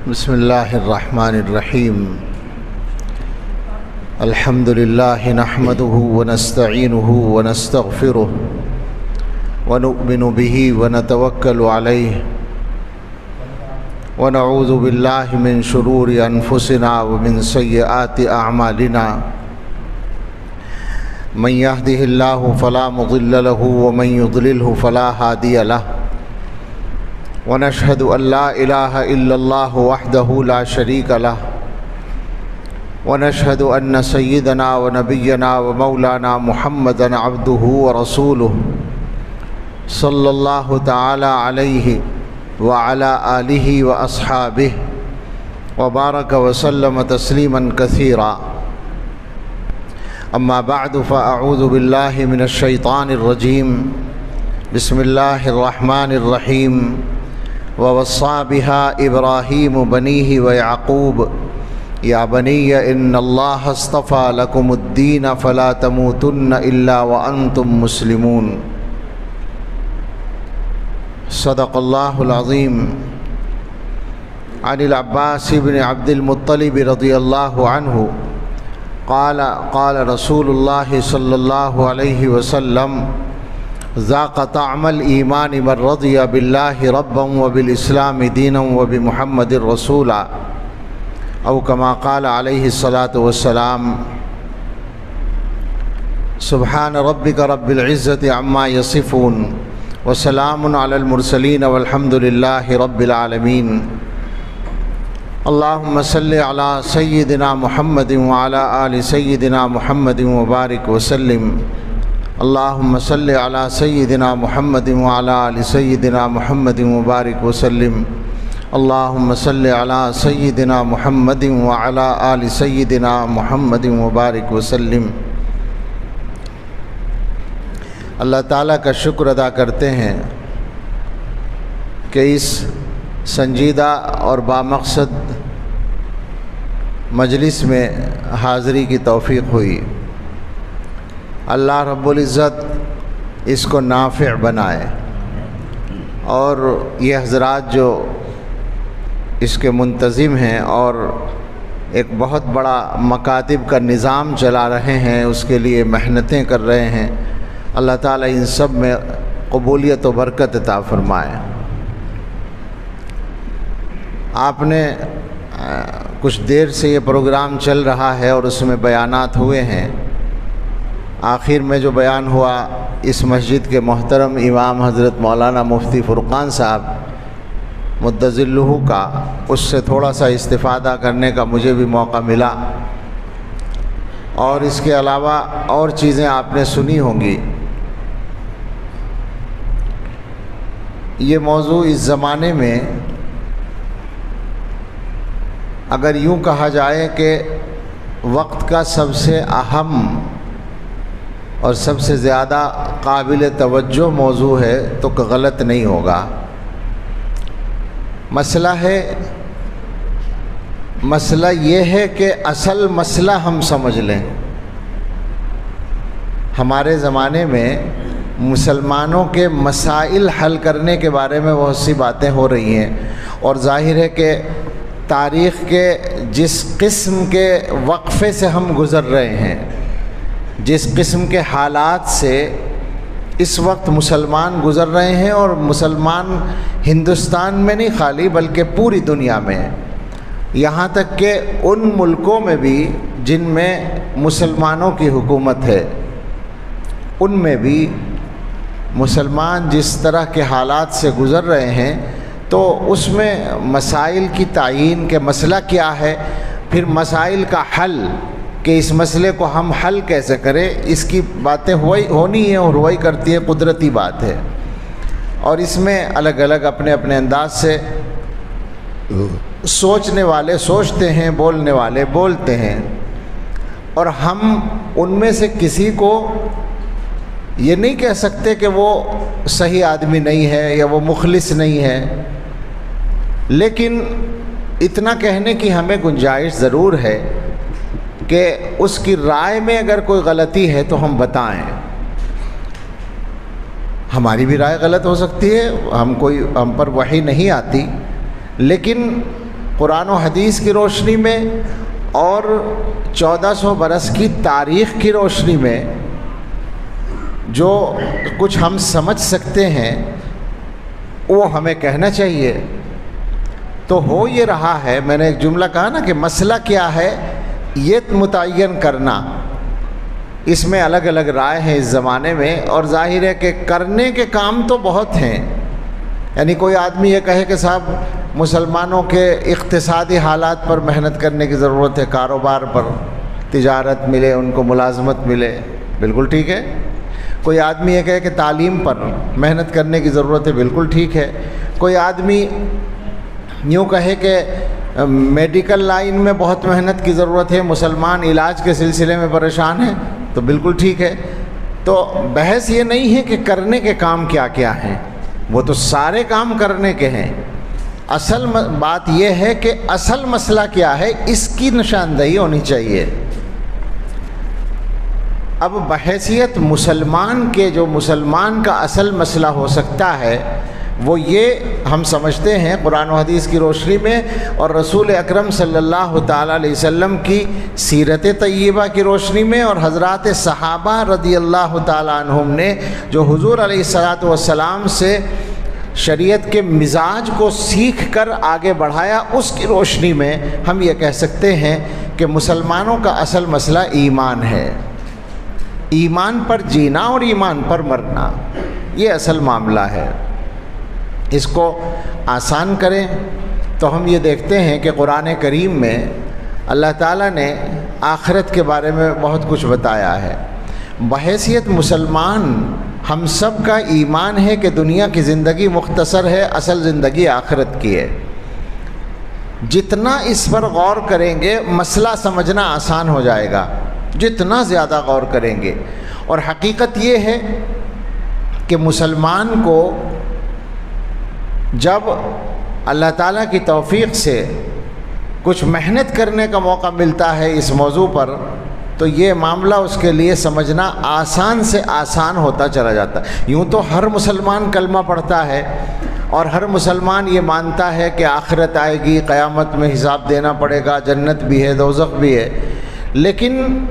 بسم اللہ الرحمن الرحیم الحمد للہ نحمده ونستعینه ونستغفره ونؤمن به ونتوکل علیہ ونعوذ باللہ من شرور انفسنا ومن سیئات اعمالنا من يهده الله فلا مضل له ومن يضلله فلا هادي له ونشهد أن لا إله إلا الله وحده لا شريك له ونشهد أن سيدنا ونبينا ومولانا محمدا عبده ورسوله صلى الله تعالى عليه وعلى آله وأصحابه وبارك وسلم تسليما كثيرا. أما بعد فأعوذ بالله من الشيطان الرجيم. بسم الله الرحمن الرحيم. ووصى بها إبراهيم بنيه ويعقوب يا بني إن الله اصطفى لكم الدين فلا تموتن إلا وأنتم مسلمون. صدق الله العظيم. عن العباس بن عبد المطلب رضي الله عنه قال قال رسول الله صلى الله عليه وسلم ذاق طعم الإيمان من رضي بالله ربا وبالإسلام دينا وبمحمد رسولا أو كما قال عليه الصلاة والسلام. سبحان ربك رب العزة عما يصفون وسلام على المرسلين والحمد لله رب العالمين. اللهم صل على سيدنا محمد وعلى آل سيدنا محمد وبارك وسلم. اللهم صل على سيدنا محمد وعلى آل سيدنا محمد وبارك وسلم. اللهم صل على سيدنا محمد وعلى آل سيدنا محمد وبارك وسلم. اللہ تعالیٰ کا شکر ادا کرتے ہیں کہ اس سنجیدہ اور بامقصد مجلس میں حاضری کی توفیق ہوئی. اللہ رب العزت اس کو نافع بنائے اور یہ حضرات جو اس کے منتظم ہیں اور ایک بہت بڑا مکاتب کا نظام چلا رہے ہیں، اس کے لیے محنتیں کر رہے ہیں، اللہ تعالیٰ ان سب میں قبولیت و برکت عطا فرمائے. آپ نے کچھ دیر سے یہ پروگرام چل رہا ہے اور اس میں بیانات ہوئے ہیں. آخر میں جو بیان ہوا اس مسجد کے محترم امام حضرت مولانا مفتی فرقان صاحب مدظلہ کا، اس سے تھوڑا سا استفادہ کرنے کا مجھے بھی موقع ملا، اور اس کے علاوہ اور چیزیں آپ نے سنی ہوں گی. یہ موضوع اس زمانے میں اگر یوں کہا جائے کہ وقت کا سب سے اہم اور سب سے زیادہ قابل توجہ موضوع ہے تو غلط نہیں ہوگا. مسئلہ یہ ہے کہ اصل مسئلہ ہم سمجھ لیں. ہمارے زمانے میں مسلمانوں کے مسائل حل کرنے کے بارے میں بہت سی باتیں ہو رہی ہیں، اور ظاہر ہے کہ تاریخ کے جس قسم کے وقفے سے ہم گزر رہے ہیں، جس قسم کے حالات سے اس وقت مسلمان گزر رہے ہیں، اور مسلمان ہندوستان میں نہیں خالی بلکہ پوری دنیا میں، یہاں تک کہ ان ملکوں میں بھی جن میں مسلمانوں کی حکومت ہے، ان میں بھی مسلمان جس طرح کے حالات سے گزر رہے ہیں، تو اس میں مسائل کی تعیین کہ مسئلہ کیا ہے، پھر مسائل کا حل کہ اس مسئلے کو ہم حل کیسے کریں، اس کی باتیں ہونی ہیں اور ہوئی کرتی ہے، قدرتی بات ہے. اور اس میں الگ الگ اپنے اپنے انداز سے سوچنے والے سوچتے ہیں، بولنے والے بولتے ہیں، اور ہم ان میں سے کسی کو یہ نہیں کہہ سکتے کہ وہ صحیح آدمی نہیں ہے یا وہ مخلص نہیں ہے، لیکن اتنا کہنے کی ہمیں گنجائش ضرور ہے کہ اس کی رائے میں اگر کوئی غلطی ہے تو ہم بتائیں. ہماری بھی رائے غلط ہو سکتی ہے، ہم پر وحی نہیں آتی، لیکن قرآن و حدیث کی روشنی میں اور 1400 برس کی تاریخ کی روشنی میں جو کچھ ہم سمجھ سکتے ہیں وہ ہمیں کہنا چاہیے۔ تو ہو یہ رہا ہے، میں نے ایک جملہ کہا نا کہ مسئلہ کیا ہے یہ متعین کرنا، اس میں الگ الگ رائے ہیں اس زمانے میں، اور ظاہر ہے کہ کرنے کے کام تو بہت ہیں۔ یعنی کوئی آدمی یہ کہے کہ صاحب مسلمانوں کے اقتصادی حالات پر محنت کرنے کی ضرورت ہے، کاروبار پر، تجارت ملے، ان کو ملازمت ملے، بالکل ٹھیک ہے۔ کوئی آدمی یہ کہے کہ تعلیم پر محنت کرنے کی ضرورت ہے، بالکل ٹھیک ہے۔ کوئی آدمی یوں کہے کہ میڈیکل لائن میں بہت محنت کی ضرورت ہے، مسلمان علاج کے سلسلے میں پریشان ہیں، تو بالکل ٹھیک ہے۔ تو بحث یہ نہیں ہے کہ کرنے کے کام کیا کیا ہیں، وہ تو سارے کام کرنے کے ہیں۔ اصل بات یہ ہے کہ اصل مسئلہ کیا ہے، اس کی نشاندہی ہونی چاہیے۔ اب بحیثیت مسلمان کے جو مسلمان کا اصل مسئلہ ہو سکتا ہے وہ یہ ہم سمجھتے ہیں قرآن و حدیث کی روشنی میں اور رسول اکرم صلی اللہ تعالیٰ علیہ وسلم کی سیرت طیبہ کی روشنی میں اور حضرات صحابہ رضی اللہ تعالیٰ عنہم نے جو حضور علیہ الصلاۃ والسلام سے شریعت کے مزاج کو سیکھ کر آگے بڑھایا، اس کی روشنی میں ہم یہ کہہ سکتے ہیں کہ مسلمانوں کا اصل مسئلہ ایمان ہے، ایمان پر جینا اور ایمان پر مرنا، یہ اصل معاملہ ہے۔ اس کو آسان کریں تو ہم یہ دیکھتے ہیں کہ قرآن کریم میں اللہ تعالیٰ نے آخرت کے بارے میں بہت کچھ بتایا ہے۔ بحیثیت مسلمان ہم سب کا ایمان ہے کہ دنیا کی زندگی مختصر ہے، اصل زندگی آخرت کی ہے۔ جتنا اس پر غور کریں گے مسئلہ سمجھنا آسان ہو جائے گا، جتنا زیادہ غور کریں گے۔ اور حقیقت یہ ہے کہ مسلمان کو جب اللہ تعالیٰ کی توفیق سے کچھ محنت کرنے کا موقع ملتا ہے اس موضوع پر، تو یہ معاملہ اس کے لیے سمجھنا آسان سے آسان ہوتا چلا جاتا ہے۔ یوں تو ہر مسلمان کلمہ پڑھتا ہے اور ہر مسلمان یہ مانتا ہے کہ آخرت آئے گی، قیامت میں حساب دینا پڑے گا، جنت بھی ہے، دوزخ بھی ہے، لیکن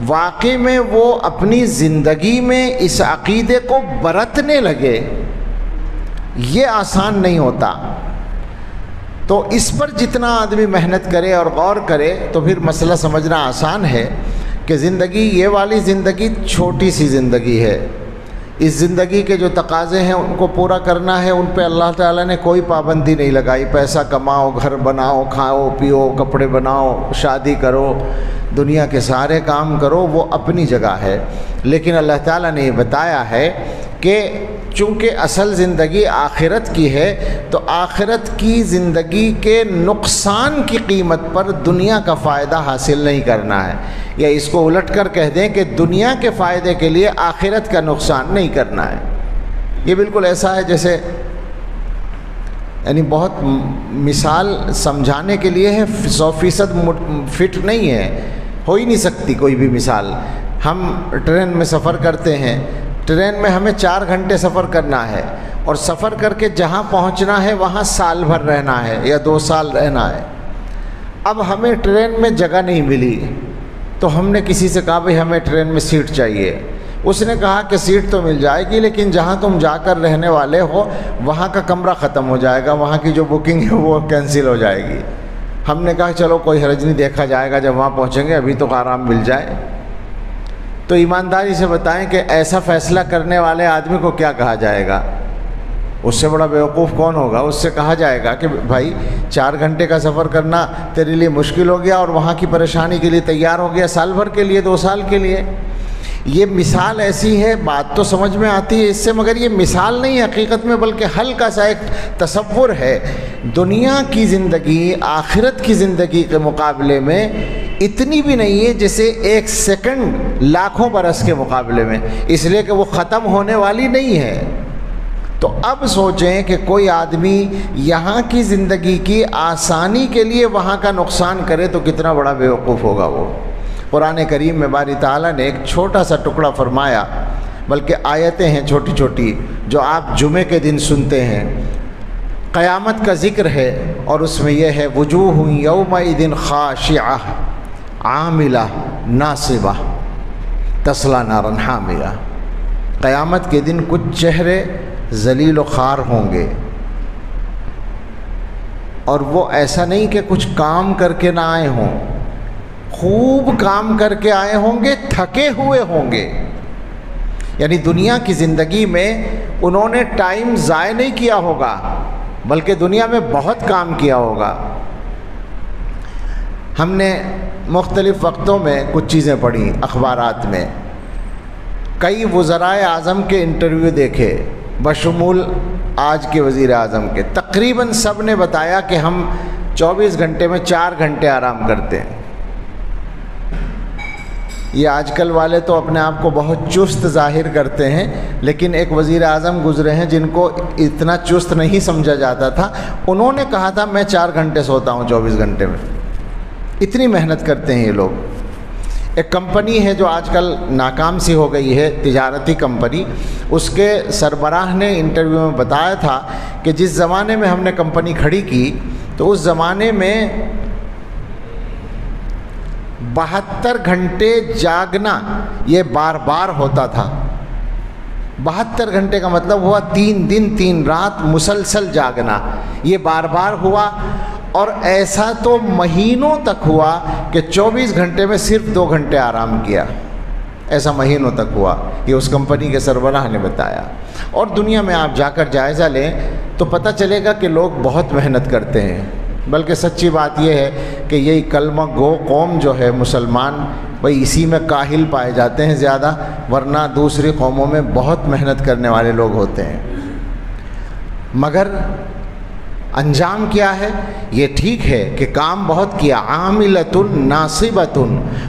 واقعی میں وہ اپنی زندگی میں اس عقیدے کو برتنے لگے، یہ آسان نہیں ہوتا۔ تو اس پر جتنا آدمی محنت کرے اور غور کرے تو پھر مسئلہ سمجھنا آسان ہے کہ زندگی، یہ والی زندگی چھوٹی سی زندگی ہے۔ اس زندگی کے جو تقاضے ہیں ان کو پورا کرنا ہے، ان پہ اللہ تعالیٰ نے کوئی پابندی نہیں لگائی۔ پیسہ کماؤ، گھر بناؤ، کھاؤ پیو، کپڑے بناؤ، شادی کرو، دنیا کے سارے کام کرو، وہ اپنی جگہ ہے۔ لیکن اللہ تعالیٰ نے یہ بتایا ہے کہ چونکہ اصل زندگی آخرت کی ہے تو آخرت کی زندگی کے نقصان کی قیمت پر دنیا کا فائدہ حاصل نہیں کرنا ہے، یا اس کو الٹ کر کہہ دیں کہ دنیا کے فائدے کے لیے آخرت کا نقصان نہیں کرنا ہے۔ یہ بالکل ایسا ہے جیسے، یعنی بہت مثال سمجھانے کے لیے ہے، 100% فٹ نہیں ہے، ہو ہی نہیں سکتی کوئی بھی مثال۔ ہم ٹرین میں سفر کرتے ہیں، ٹرین میں ہمیں 4 گھنٹے سفر کرنا ہے اور سفر کر کے جہاں پہنچنا ہے وہاں سال بھر رہنا ہے یا 2 سال رہنا ہے۔ اب ہمیں ٹرین میں جگہ نہیں ملی تو ہم نے کسی سے کہا بھئی ہمیں ٹرین میں سیٹ چاہیے۔ اس نے کہا کہ سیٹ تو مل جائے گی لیکن جہاں تم جا کر رہنے والے ہو وہاں کا کمرہ ختم ہو جائے گا، وہاں کی جو بکنگ ہے وہ کینسل ہو جائے گی۔ ہم نے کہا چلو کوئی حرج نہیں، دیکھا جائے گا جب وہاں پہنچیں گے، ابھی تو آرام مل جائے۔ تو ایمانداری سے بتائیں کہ ایسا فیصلہ کرنے والے آدمی کو کیا کہا جائے گا؟ اس سے بڑا بیوقوف کون ہوگا؟ اس سے کہا جائے گا کہ بھائی 4 گھنٹے کا سفر کرنا تیرے لیے مشکل ہو گیا اور وہاں کی پریشانی کے لیے تیار ہو گیا سال بھر کے لیے، 2 سال کے لیے۔ یہ مثال ایسی ہے، بات تو سمجھ میں آتی ہے اس سے، مگر یہ مثال نہیں حقیقت میں، بلکہ ہلکا سا ایک تصور ہے۔ دنیا کی زندگی آخرت کی زندگی کے مقابلے میں اتنی بھی نہیں ہے جیسے 1 سیکنڈ لاکھوں برس کے مقابلے میں، اس لیے کہ وہ ختم ہونے والی نہیں ہے۔ تو اب سوچیں کہ کوئی آدمی یہاں کی زندگی کی آسانی کے لیے وہاں کا نقصان کرے تو کتنا بڑا بیوقوف ہوگا وہ۔ قرآن کریم میں باری تعالیٰ نے ایک چھوٹا سا ٹکڑا فرمایا، بلکہ آیتیں ہیں چھوٹی چھوٹی جو آپ جمعے کے دن سنتے ہیں۔ قیامت کا ذکر ہے اور اس میں یہ ہے وجوہ یومئذ خاشعہ عاملہ ناصبہ تصلی نارا حامیہ۔ قیامت کے دن کچھ چہرے ذلیل و خوار ہوں گے، اور وہ ایسا نہیں کہ کچھ کام کر کے نہ آئے ہوں، خوب کام کر کے آئے ہوں گے، تھکے ہوئے ہوں گے، یعنی دنیا کی زندگی میں انہوں نے ٹائم ضائع نہیں کیا ہوگا بلکہ دنیا میں بہت کام کیا ہوگا۔ ہم نے مختلف وقتوں میں کچھ چیزیں پڑھی اخبارات میں، کئی وزرائے اعظم کے انٹرویو دیکھے بشمول آج کے وزیر اعظم کے، تقریباً سب نے بتایا کہ ہم 24 گھنٹے میں 4 گھنٹے آرام کرتے ہیں۔ یہ آج کل والے تو اپنے آپ کو بہت چست ظاہر کرتے ہیں، لیکن ایک وزیر اعظم گزرے ہیں جن کو اتنا چست نہیں سمجھا جاتا تھا، انہوں نے کہا تھا میں 4 گھنٹے سوتا ہوں 24 گھنٹے میں۔ اتنی محنت کرتے ہیں یہ لوگ۔ ایک کمپنی ہے جو آج کل ناکام سی ہو گئی ہے، تجارتی کمپنی، اس کے سربراہ نے انٹرویو میں بتایا تھا کہ جس زمانے میں ہم نے کمپنی کھڑی کی تو اس زمانے میں 72 گھنٹے جاگنا یہ بار بار ہوتا تھا۔ 72 گھنٹے کا مطلب ہوا 3 دن 3 رات مسلسل جاگنا، یہ بار بار ہوا، اور ایسا تو مہینوں تک ہوا کہ 24 گھنٹے میں صرف 2 گھنٹے آرام کیا، ایسا مہینوں تک ہوا، یہ اس کمپنی کے سربراہ نے بتایا۔ اور دنیا میں آپ جا کر جائزہ لیں تو پتہ چلے گا کہ لوگ بہت محنت کرتے ہیں، بلکہ سچی بات یہ ہے کہ یہی کلمہ گو قوم جو ہے مسلمان، بھئی اسی میں کاہل پائے جاتے ہیں زیادہ، ورنہ دوسری قوموں میں بہت محنت کرنے والے لوگ ہوتے ہیں۔ مگر انجام کیا ہے؟ یہ ٹھیک ہے کہ کام بہت کیا، عاملۃ ناصبۃ،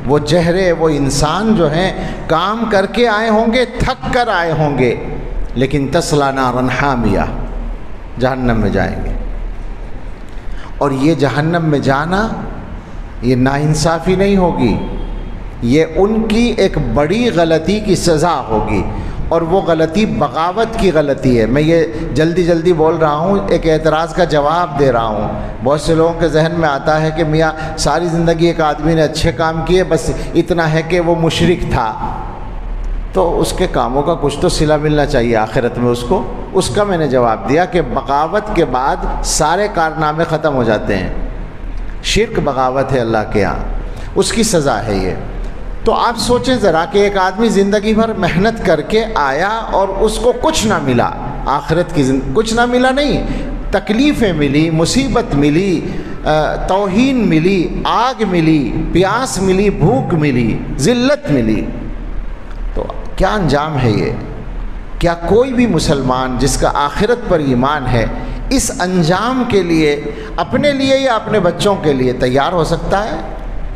وہ چہرے وہ انسان جو ہیں کام کر کے آئے ہوں گے، تھک کر آئے ہوں گے، لیکن تصلی نارا حامیہ، جہنم میں جائیں گے۔ اور یہ جہنم میں جانا یہ ناانصافی نہیں ہوگی، یہ ان کی ایک بڑی غلطی کی سزا ہوگی، اور وہ غلطی بغاوت کی غلطی ہے۔ میں یہ جلدی بول رہا ہوں، ایک اعتراض کا جواب دے رہا ہوں۔ بہت سے لوگوں کے ذہن میں آتا ہے کہ میاں ساری زندگی ایک آدمی نے اچھے کام کیے، بس اتنا ہے کہ وہ مشرک تھا، تو اس کے کاموں کا کچھ تو صلہ ملنا چاہیے آخرت میں اس کو۔ اس کا میں نے جواب دیا کہ بغاوت کے بعد سارے کارنامے ختم ہو جاتے ہیں، شرک بغاوت ہے اللہ کے ہاں، اس کی سزا ہے یہ۔ تو آپ سوچیں ذرا کہ ایک آدمی زندگی بھر محنت کر کے آیا اور اس کو کچھ نہ ملا، آخرت کی کچھ نہ ملا نہیں، تکلیفیں ملی، مصیبت ملی، توہین ملی، آگ ملی، پیاس ملی، بھوک ملی، ذلت ملی، تو کیا انجام ہے یہ؟ کیا کوئی بھی مسلمان جس کا آخرت پر ایمان ہے اس انجام کے لیے اپنے لیے یا اپنے بچوں کے لیے تیار ہو سکتا ہے؟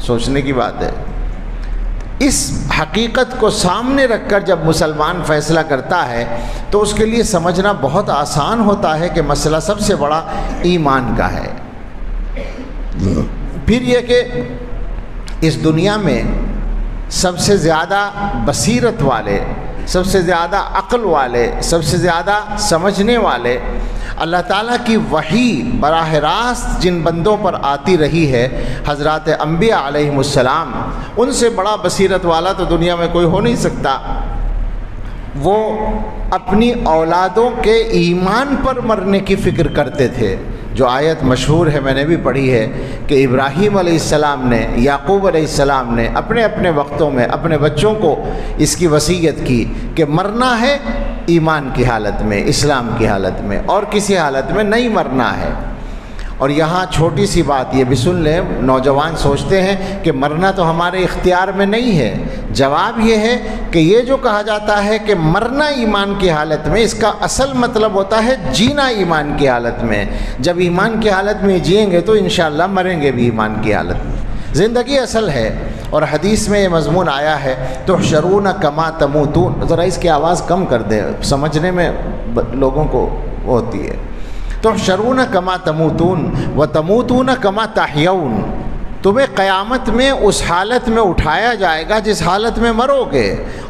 سوچنے کی بات ہے۔ اس حقیقت کو سامنے رکھ کر جب مسلمان فیصلہ کرتا ہے تو اس کے لیے سمجھنا بہت آسان ہوتا ہے کہ مسئلہ سب سے بڑا ایمان کا ہے۔ پھر یہ کہ اس دنیا میں سب سے زیادہ بصیرت والے، سب سے زیادہ عقل والے، سب سے زیادہ سمجھنے والے، اللہ تعالیٰ کی وحی براہ راست جن بندوں پر آتی رہی ہے، حضرات انبیاء علیہم السلام، ان سے بڑا بصیرت والا تو دنیا میں کوئی ہو نہیں سکتا۔ وہ اپنی اولادوں کے ایمان پر مرنے کی فکر کرتے تھے۔ جو آیت مشہور ہے، میں نے بھی پڑھی ہے، کہ ابراہیم علیہ السلام نے، یعقوب علیہ السلام نے اپنے اپنے وقتوں میں اپنے بچوں کو اس کی وصیت کی کہ مرنا ہے ایمان کی حالت میں، اسلام کی حالت میں، اور کسی حالت میں نہیں مرنا ہے۔ اور یہاں چھوٹی سی بات یہ بھی سن لیں، نوجوان سوچتے ہیں کہ مرنا تو ہمارے اختیار میں نہیں ہے۔ جواب یہ ہے کہ یہ جو کہا جاتا ہے کہ مرنا ایمان کی حالت میں، اس کا اصل مطلب ہوتا ہے جینا ایمان کی حالت میں۔ جب ایمان کی حالت میں جئیں گے تو انشاءاللہ مریں گے بھی ایمان کی حالت میں۔ زندگی اصل ہے، اور حدیث میں یہ مضمون آیا ہے تحشرون کما تموتون۔ ذرا اس کی آواز کم کر دیں، سمجھنے میں لوگوں کو ہوتی ہے۔ تحشرون کما تموتون وتموتون کما تحیون، تمہیں قیامت میں اس حالت میں اٹھایا جائے گا جس حالت میں مرو گے،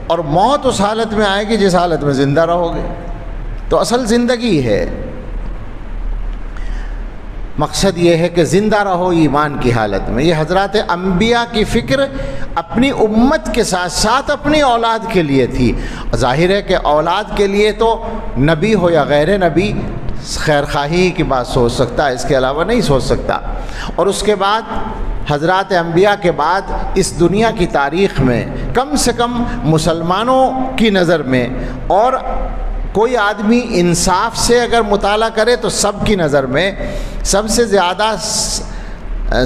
اور موت اس حالت میں آئے گی جس حالت میں زندہ رہو گے۔ تو اصل زندگی ہے۔ مقصد یہ ہے کہ زندہ رہو ایمان کی حالت میں۔ یہ حضرات انبیاء کی فکر اپنی امت کے ساتھ ساتھ اپنی اولاد کے لیے تھی۔ ظاہر ہے کہ اولاد کے لیے تو نبی ہو یا غیر نبی خیر خواہی کی بات سوچ سکتا ہے، اس کے علاوہ نہیں سوچ سکتا۔ اور اس کے بعد حضرات انبیاء کے بعد اس دنیا کی تاریخ میں کم سے کم مسلمانوں کی نظر میں، اور کوئی آدمی انصاف سے اگر مطالعہ کرے تو سب کی نظر میں سب سے زیادہ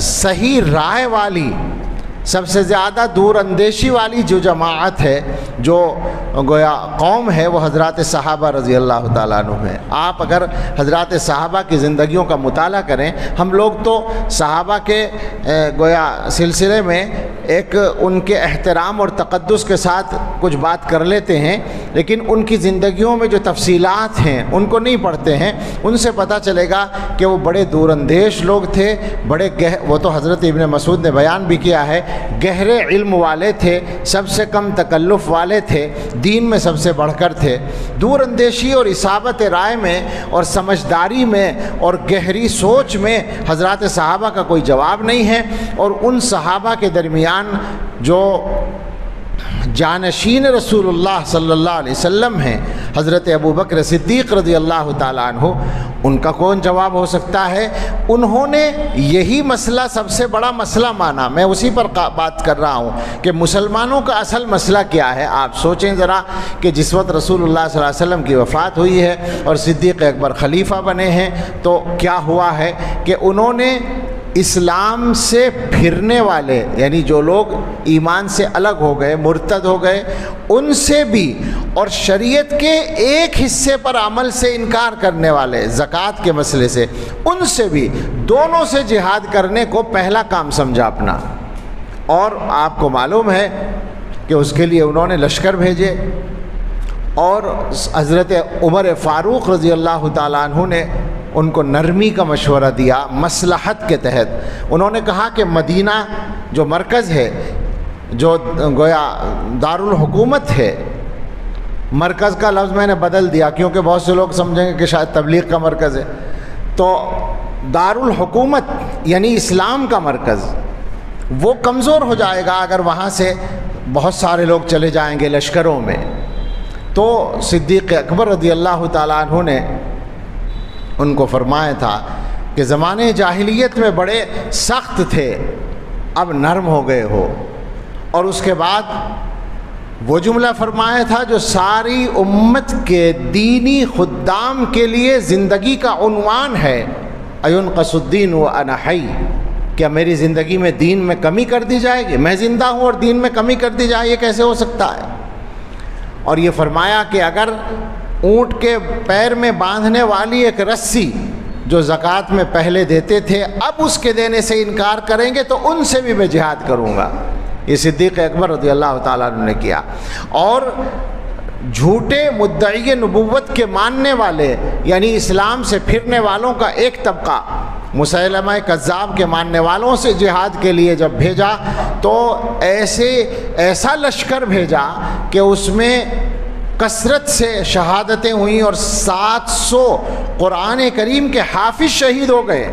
صحیح رائے والی، سب سے زیادہ دور اندیشی والی جو جماعت ہے، جو گویا قوم ہے، وہ حضرات صحابہ رضی اللہ تعالیٰ عنہ ہیں۔ آپ اگر حضرات صحابہ کی زندگیوں کا مطالعہ کریں، ہم لوگ تو صحابہ کے گویا سلسلے میں ایک ان کے احترام اور تقدس کے ساتھ کچھ بات کر لیتے ہیں، لیکن ان کی زندگیوں میں جو تفصیلات ہیں ان کو نہیں پڑھتے ہیں۔ ان سے پتہ چلے گا کہ وہ بڑے دور اندیش لوگ تھے، بڑے وہ تو حضرت ابن مسعود نے بیان بھی کیا ہے، گہرے علم والے تھے، سب سے کم تکلف والے تھے، دین میں سب سے بڑھ کر تھے۔ دور اندیشی اور اصابت رائے میں اور سمجھداری میں اور گہری سوچ میں حضرات صحابہ کا کوئی جواب نہیں ہے۔ اور ان صحابہ کے درمیان جو جانشین رسول اللہ صلی اللہ علیہ وسلم ہیں، حضرت ابو بکر صدیق رضی اللہ تعالیٰ عنہ، ان کا کون جواب ہو سکتا ہے؟ انہوں نے یہی مسئلہ سب سے بڑا مسئلہ مانا۔ میں اسی پر بات کر رہا ہوں کہ مسلمانوں کا اصل مسئلہ کیا ہے۔ آپ سوچیں ذرا کہ جس وقت رسول اللہ صلی اللہ علیہ وسلم کی وفات ہوئی ہے اور صدیق اکبر خلیفہ بنے ہیں، تو کیا ہوا ہے کہ انہوں نے اسلام سے پھرنے والے، یعنی جو لوگ ایمان سے الگ ہو گئے، مرتد ہو گئے، ان سے بھی، اور شریعت کے ایک حصے پر عمل سے انکار کرنے والے، زکوٰۃ کے مسئلے سے، ان سے بھی، دونوں سے جہاد کرنے کو پہلا کام سمجھا اپنا۔ اور آپ کو معلوم ہے کہ اس کے لیے انہوں نے لشکر بھیجے، اور حضرت عمر فاروق رضی اللہ تعالیٰ عنہ نے ان کو نرمی کا مشورہ دیا، مصلحت کے تحت۔ انہوں نے کہا کہ مدینہ جو مرکز ہے، جو گویا دارالحکومت ہے، مرکز کا لفظ میں نے بدل دیا کیونکہ بہت سے لوگ سمجھیں گے کہ شاید تبلیغ کا مرکز ہے، تو دارالحکومت یعنی اسلام کا مرکز، وہ کمزور ہو جائے گا اگر وہاں سے بہت سارے لوگ چلے جائیں گے لشکروں میں۔ تو صدیق اکبر رضی اللہ تعالیٰ عنہ نے ان کو فرمایا تھا کہ زمانے جاہلیت میں بڑے سخت تھے، اب نرم ہو گئے ہو۔ اور اس کے بعد وہ جملہ فرمایا تھا جو ساری امت کے دینی خدام کے لیے زندگی کا عنوان ہے، اَيُنْقَصُ الدِّينُ وَأَنَا حَيٌّ، کیا میری زندگی میں دین میں کمی کر دی جائے گی؟ میں زندہ ہوں اور دین میں کمی کر دی جائے، یہ کیسے ہو سکتا ہے؟ اور یہ فرمایا کہ اگر اونٹ کے پیر میں باندھنے والی ایک رسی جو زکوٰۃ میں پہلے دیتے تھے، اب اس کے دینے سے انکار کریں گے تو ان سے بھی میں جہاد کروں گا۔ یہ صدیق اکبر رضی اللہ تعالیٰ عنہ نے کیا۔ اور جھوٹے مدعی نبوت کے ماننے والے، یعنی اسلام سے پھرنے والوں کا ایک طبقہ، مسیلمہ کذاب کے ماننے والوں سے جہاد کے لیے جب بھیجا تو ایسا لشکر بھیجا کہ اس میں کثرت سے شہادتیں ہوئیں اور 700 قرآن کریم کے حافظ شہید ہو گئے۔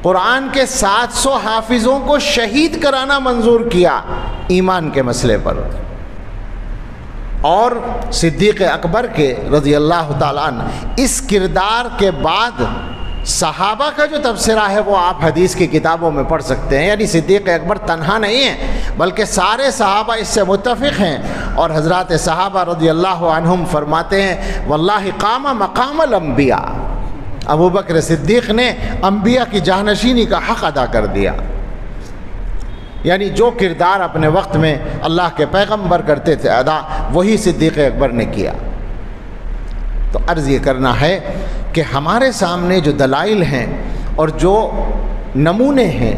قرآن کے 700 حافظوں کو شہید کرانا منظور کیا ایمان کے مسئلے پر۔ اور صدیق اکبر کے رضی اللہ تعالیٰ عنہ اس کردار کے بعد صحابہ کا جو تبصرہ ہے وہ آپ حدیث کی کتابوں میں پڑھ سکتے ہیں، یعنی صدیق اکبر تنہا نہیں ہیں بلکہ سارے صحابہ اس سے متفق ہیں۔ اور حضرات صحابہ رضی اللہ عنہم فرماتے ہیں واللہ قام مقام الانبیاء، ابو بکر صدیق نے انبیاء کی جانشینی کا حق ادا کر دیا، یعنی جو کردار اپنے وقت میں اللہ کے پیغمبر کرتے تھے ادا، وہی صدیق اکبر نے کیا۔ تو عرض یہ کرنا ہے کہ ہمارے سامنے جو دلائل ہیں اور جو نمونے ہیں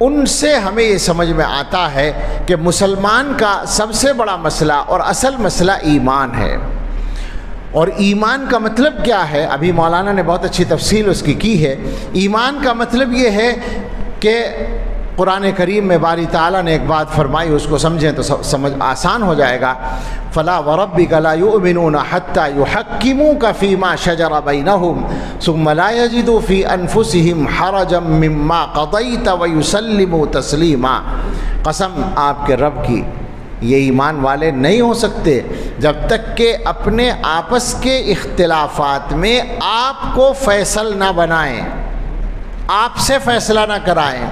ان سے ہمیں یہ سمجھ میں آتا ہے کہ مسلمان کا سب سے بڑا مسئلہ اور اصل مسئلہ ایمان ہے۔ اور ایمان کا مطلب کیا ہے؟ ابھی مولانا نے بہت اچھی تفصیل اس کی ہے۔ ایمان کا مطلب یہ ہے کہ قرآن کریم میں باری تعالیٰ نے ایک بات فرمائی، اس کو سمجھیں تو سمجھ آسان ہو جائے گا۔ فلا وربک لا یؤمنون حتی یحکموک فیما شجر بینہم ثم لا یجدوا فی انفسہم حرجا مما قضیت ویسلموا تسلیما۔ قسم آپ کے رب کی، یہ ایمان والے نہیں ہو سکتے جب تک کہ اپنے آپس کے اختلافات میں آپ کو فیصل نہ بنائیں، آپ سے فیصلہ نہ کرائیں،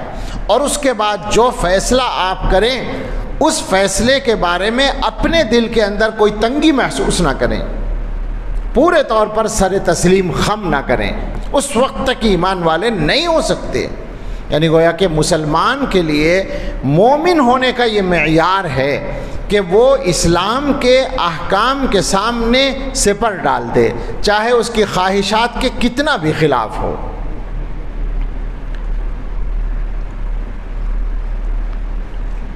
اور اس کے بعد جو فیصلہ آپ کریں اس فیصلے کے بارے میں اپنے دل کے اندر کوئی تنگی محسوس نہ کریں، پورے طور پر سر تسلیم خم نہ کریں، اس وقت تک ایمان والے نہیں ہو سکتے۔ یعنی گویا کہ مسلمان کے لیے مومن ہونے کا یہ معیار ہے کہ وہ اسلام کے احکام کے سامنے سپر ڈال دے، چاہے اس کی خواہشات کے کتنا بھی خلاف ہو۔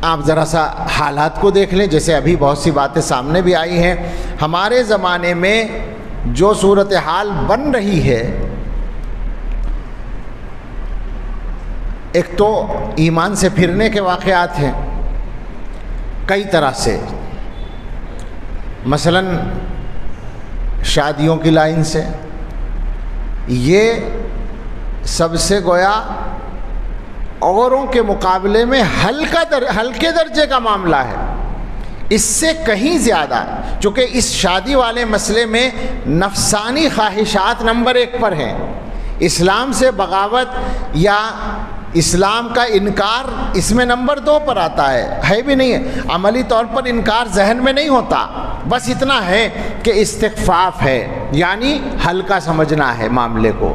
آپ ذرا سا حالات کو دیکھ لیں، جیسے ابھی بہت سی باتیں سامنے بھی آئی ہیں۔ ہمارے زمانے میں جو صورتحال بن رہی ہے، ایک تو ایمان سے پھرنے کے واقعات ہیں کئی طرح سے، مثلا شادیوں کی لائن سے، یہ سب سے گویا اوروں کے مقابلے میں ہلکے درجے کا معاملہ ہے۔ اس سے کہیں زیادہ، چونکہ اس شادی والے مسئلے میں نفسانی خواہشات نمبر 1 پر ہیں، اسلام سے بغاوت یا اسلام کا انکار اس میں نمبر 2 پر آتا ہے بھی نہیں ہے، عملی طور پر انکار ذہن میں نہیں ہوتا، بس اتنا ہے کہ استخفاف ہے، یعنی ہلکا سمجھنا ہے معاملے کو۔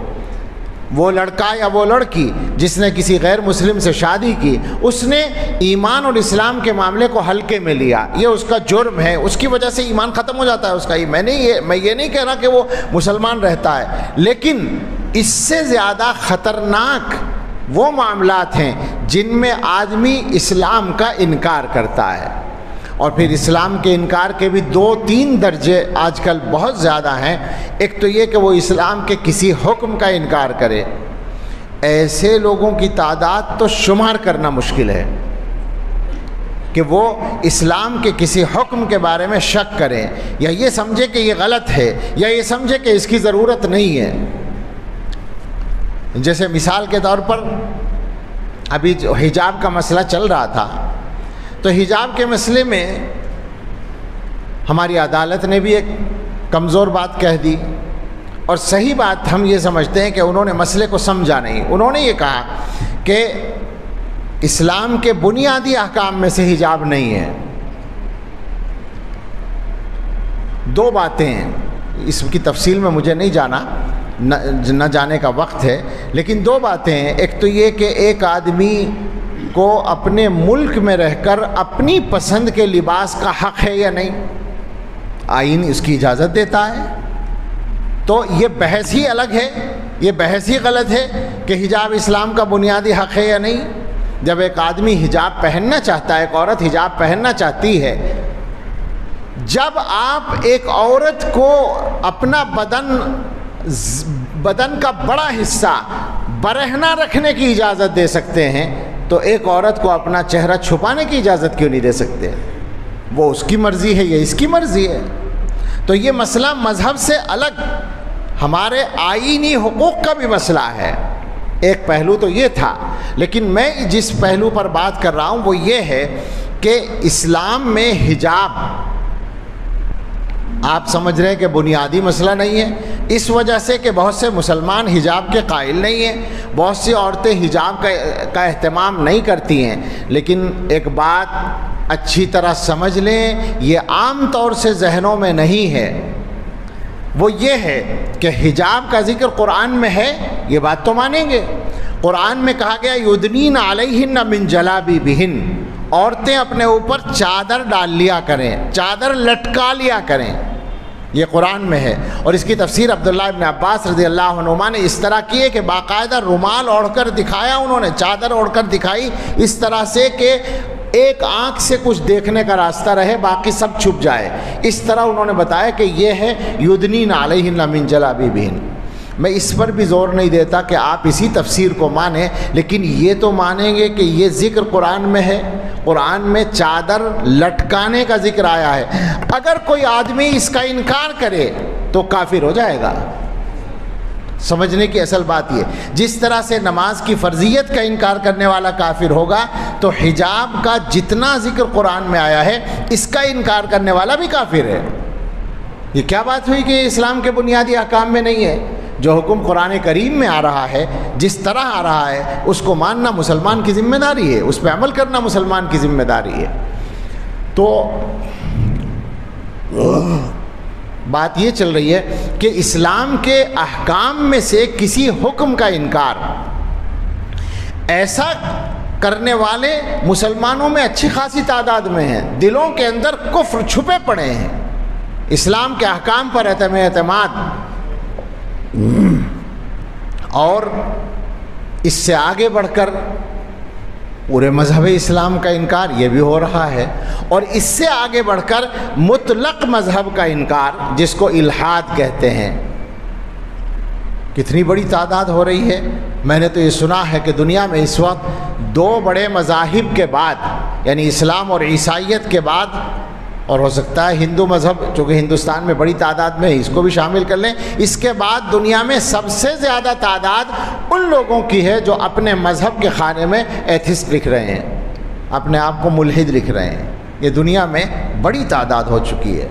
وہ لڑکا یا وہ لڑکی جس نے کسی غیر مسلم سے شادی کی، اس نے ایمان اور اسلام کے معاملے کو ہلکے میں لیا، یہ اس کا جرم ہے، اس کی وجہ سے ایمان ختم ہو جاتا ہے اس کا۔ میں یہ نہیں کہہ رہا کہ وہ مسلمان رہتا ہے، لیکن اس سے زیادہ خطرناک وہ معاملات ہیں جن میں آدمی اسلام کا انکار کرتا ہے، اور پھر اسلام کے انکار کے بھی 2-3 درجے آج کل بہت زیادہ ہیں۔ ایک تو یہ کہ وہ اسلام کے کسی حکم کا انکار کرے، ایسے لوگوں کی تعداد تو شمار کرنا مشکل ہے کہ وہ اسلام کے کسی حکم کے بارے میں شک کریں، یا یہ سمجھے کہ یہ غلط ہے، یا یہ سمجھے کہ اس کی ضرورت نہیں ہے۔ جیسے مثال کے طور پر ابھی جو حجاب کا مسئلہ چل رہا تھا، تو حجاب کے مسئلے میں ہماری عدالت نے بھی ایک کمزور بات کہہ دی، اور صحیح بات ہم یہ سمجھتے ہیں کہ انہوں نے مسئلے کو سمجھا نہیں۔ انہوں نے یہ کہا کہ اسلام کے بنیادی احکام میں سے حجاب نہیں ہے۔ 2 باتیں ہیں، اس کی تفصیل میں مجھے نہیں جانا، نہ جانے کا وقت ہے، لیکن 2 باتیں ہیں۔ ایک تو یہ کہ ایک آدمی کو اپنے ملک میں رہ کر اپنی پسند کے لباس کا حق ہے یا نہیں، آئین اس کی اجازت دیتا ہے، تو یہ بحث ہی الگ ہے، یہ بحث ہی غلط ہے کہ حجاب اسلام کا بنیادی حق ہے یا نہیں۔ جب ایک آدمی حجاب پہننا چاہتا ہے، ایک عورت حجاب پہننا چاہتی ہے، جب آپ ایک عورت کو اپنا بدن کا بڑا حصہ برہنہ رکھنے کی اجازت دے سکتے ہیں، تو ایک عورت کو اپنا چہرہ چھپانے کی اجازت کیوں نہیں دے سکتے؟ وہ اس کی مرضی ہے، یہ اس کی مرضی ہے۔ تو یہ مسئلہ مذہب سے الگ ہمارے آئینی حقوق کا بھی مسئلہ ہے۔ ایک پہلو تو یہ تھا، لیکن میں جس پہلو پر بات کر رہا ہوں وہ یہ ہے کہ اسلام میں حجاب آپ سمجھ رہے ہیں کہ بنیادی مسئلہ نہیں ہے، اس وجہ سے کہ بہت سے مسلمان حجاب کے قائل نہیں ہیں، بہت سی عورتیں حجاب کا اہتمام نہیں کرتی ہیں۔ لیکن ایک بات اچھی طرح سمجھ لیں، یہ عام طور سے ذہنوں میں نہیں ہے، وہ یہ ہے کہ حجاب کا ذکر قرآن میں ہے، یہ بات تو مانیں گے۔ قرآن میں کہا گیا یدنین علیہن من جلابیبہن، عورتیں اپنے اوپر چادر ڈال لیا کریں، چادر لٹکا لیا کریں، یہ قرآن میں ہے۔ اور اس کی تفسیر عبداللہ ابن عباس رضی اللہ عنہما نے اس طرح کی ہے کہ باقاعدہ رومال اوڑھ کر دکھایا، انہوں نے چادر اوڑھ کر دکھائی اس طرح سے کہ ایک آنکھ سے کچھ دیکھنے کا راستہ رہے، باقی سب چھپ جائے، اس طرح انہوں نے بتایا کہ یہ ہے یدنین علیہن من جلابیبہن۔ میں اس پر بھی زور نہیں دیتا کہ آپ اسی تفسیر کو مانیں، لیکن یہ تو مانیں گے کہ یہ ذکر قرآن میں ہے، قرآن میں چادر لٹکانے کا ذکر آیا ہے۔ اگر کوئی آدمی اس کا انکار کرے تو کافر ہو جائے گا۔ سمجھنے کی اصل بات یہ، جس طرح سے نماز کی فرضیت کا انکار کرنے والا کافر ہوگا، تو حجاب کا جتنا ذکر قرآن میں آیا ہے اس کا انکار کرنے والا بھی کافر ہے۔ یہ کیا بات ہوئی کہ اسلام کے بنیادی احکام میں نہیں ہے؟ جو حکم قرآن کریم میں آ رہا ہے، جس طرح آ رہا ہے، اس کو ماننا مسلمان کی ذمہ داری ہے، اس پہ عمل کرنا مسلمان کی ذمہ داری ہے۔ تو بات یہ چل رہی ہے کہ اسلام کے احکام میں سے کسی حکم کا انکار، ایسا کرنے والے مسلمانوں میں اچھی خاصی تعداد میں ہیں، دلوں کے اندر کفر چھپے پڑے ہیں، اسلام کے احکام پر اعتماد، اور اس سے آگے بڑھ کر پورے مذہب اسلام کا انکار یہ بھی ہو رہا ہے، اور اس سے آگے بڑھ کر مطلق مذہب کا انکار جس کو الحاد کہتے ہیں، کتنی بڑی تعداد ہو رہی ہے۔ میں نے تو یہ سنا ہے کہ دنیا میں اس وقت 2 بڑے مذاہب کے بعد، یعنی اسلام اور عیسائیت کے بعد، اور ہو سکتا ہے ہندو مذہب چونکہ ہندوستان میں بڑی تعداد میں ہے اس کو بھی شامل کر لیں، اس کے بعد دنیا میں سب سے زیادہ تعداد ان لوگوں کی ہے جو اپنے مذہب کے خانے میں ایتھسٹ لکھ رہے ہیں، اپنے آپ کو ملحد لکھ رہے ہیں۔ یہ دنیا میں بڑی تعداد ہو چکی ہے،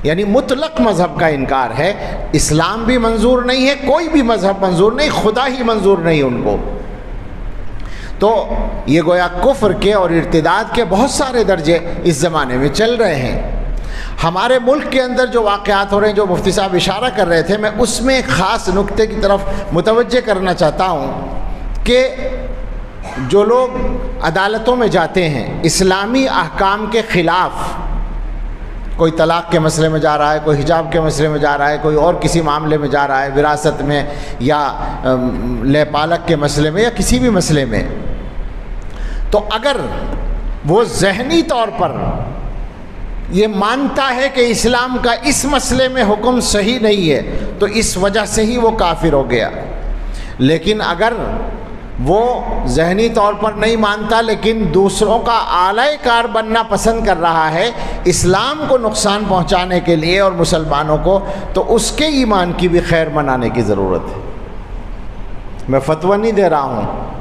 یعنی مطلق مذہب کا انکار ہے۔ اسلام بھی منظور نہیں ہے، کوئی بھی مذہب منظور نہیں، خدا ہی منظور نہیں ان کو۔ تو یہ گویا کفر کے اور ارتداد کے بہت سارے درجے اس زمانے میں چل رہے ہیں۔ ہمارے ملک کے اندر جو واقعات ہو رہے ہیں، جو مفتی صاحب اشارہ کر رہے تھے، میں اس میں ایک خاص نقطے کی طرف متوجہ کرنا چاہتا ہوں کہ جو لوگ عدالتوں میں جاتے ہیں اسلامی احکام کے خلاف، کوئی طلاق کے مسئلے میں جا رہا ہے، کوئی حجاب کے مسئلے میں جا رہا ہے، کوئی اور کسی معاملے میں جا رہا ہے، وراثت میں یا لے پالک کے مسئلے میں یا کسی بھی مسئلے میں، تو اگر وہ ذہنی طور پر یہ مانتا ہے کہ اسلام کا اس مسئلے میں حکم صحیح نہیں ہے تو اس وجہ سے ہی وہ کافر ہو گیا۔ لیکن اگر وہ ذہنی طور پر نہیں مانتا لیکن دوسروں کا اعلی کار بننا پسند کر رہا ہے اسلام کو نقصان پہنچانے کے لیے اور مسلمانوں کو، تو اس کے ایمان کی بھی خیر منانے کی ضرورت ہے۔ میں فتویٰ نہیں دے رہا ہوں،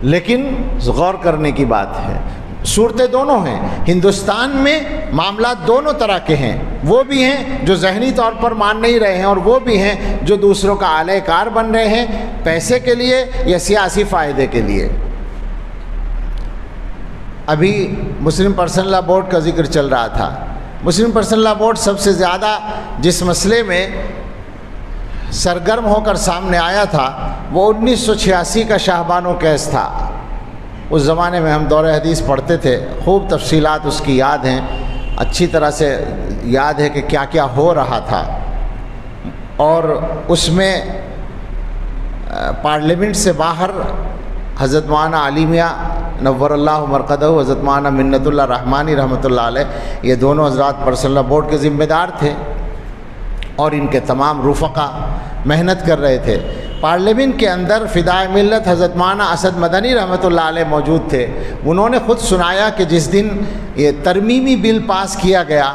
لیکن غور کرنے کی بات ہے۔ صورتیں دونوں ہیں، ہندوستان میں معاملات دونوں طرح کے ہیں، وہ بھی ہیں جو ذہنی طور پر مان نہیں رہے ہیں، اور وہ بھی ہیں جو دوسروں کا اعلی کار بن رہے ہیں پیسے کے لیے یا سیاسی فائدے کے لیے۔ ابھی مسلم پرسنل لا بورڈ کا ذکر چل رہا تھا۔ مسلم پرسنل لا بورڈ سب سے زیادہ جس مسئلے میں سرگرم ہو کر سامنے آیا تھا وہ 1986 کا شاہبانو کیس تھا۔ اس زمانے میں ہم دور حدیث پڑھتے تھے، خوب تفصیلات اس کی یاد ہیں، اچھی طرح سے یاد ہے کہ کیا کیا ہو رہا تھا۔ اور اس میں پارلیمنٹ سے باہر حضرت مولانا علی میاں نور اللہ مرقدہ، حضرت مولانا منت اللہ رحمانی رحمۃ اللہ علیہ، یہ دونوں حضرات پرسنل بورڈ کے ذمہ دار تھے، اور ان کے تمام رفقا محنت کر رہے تھے۔ پارلیمنٹ کے اندر فدائے ملت حضرت مولانا اسد مدنی رحمۃ اللہ علیہ موجود تھے۔ انہوں نے خود سنایا کہ جس دن یہ ترمیمی بل پاس کیا گیا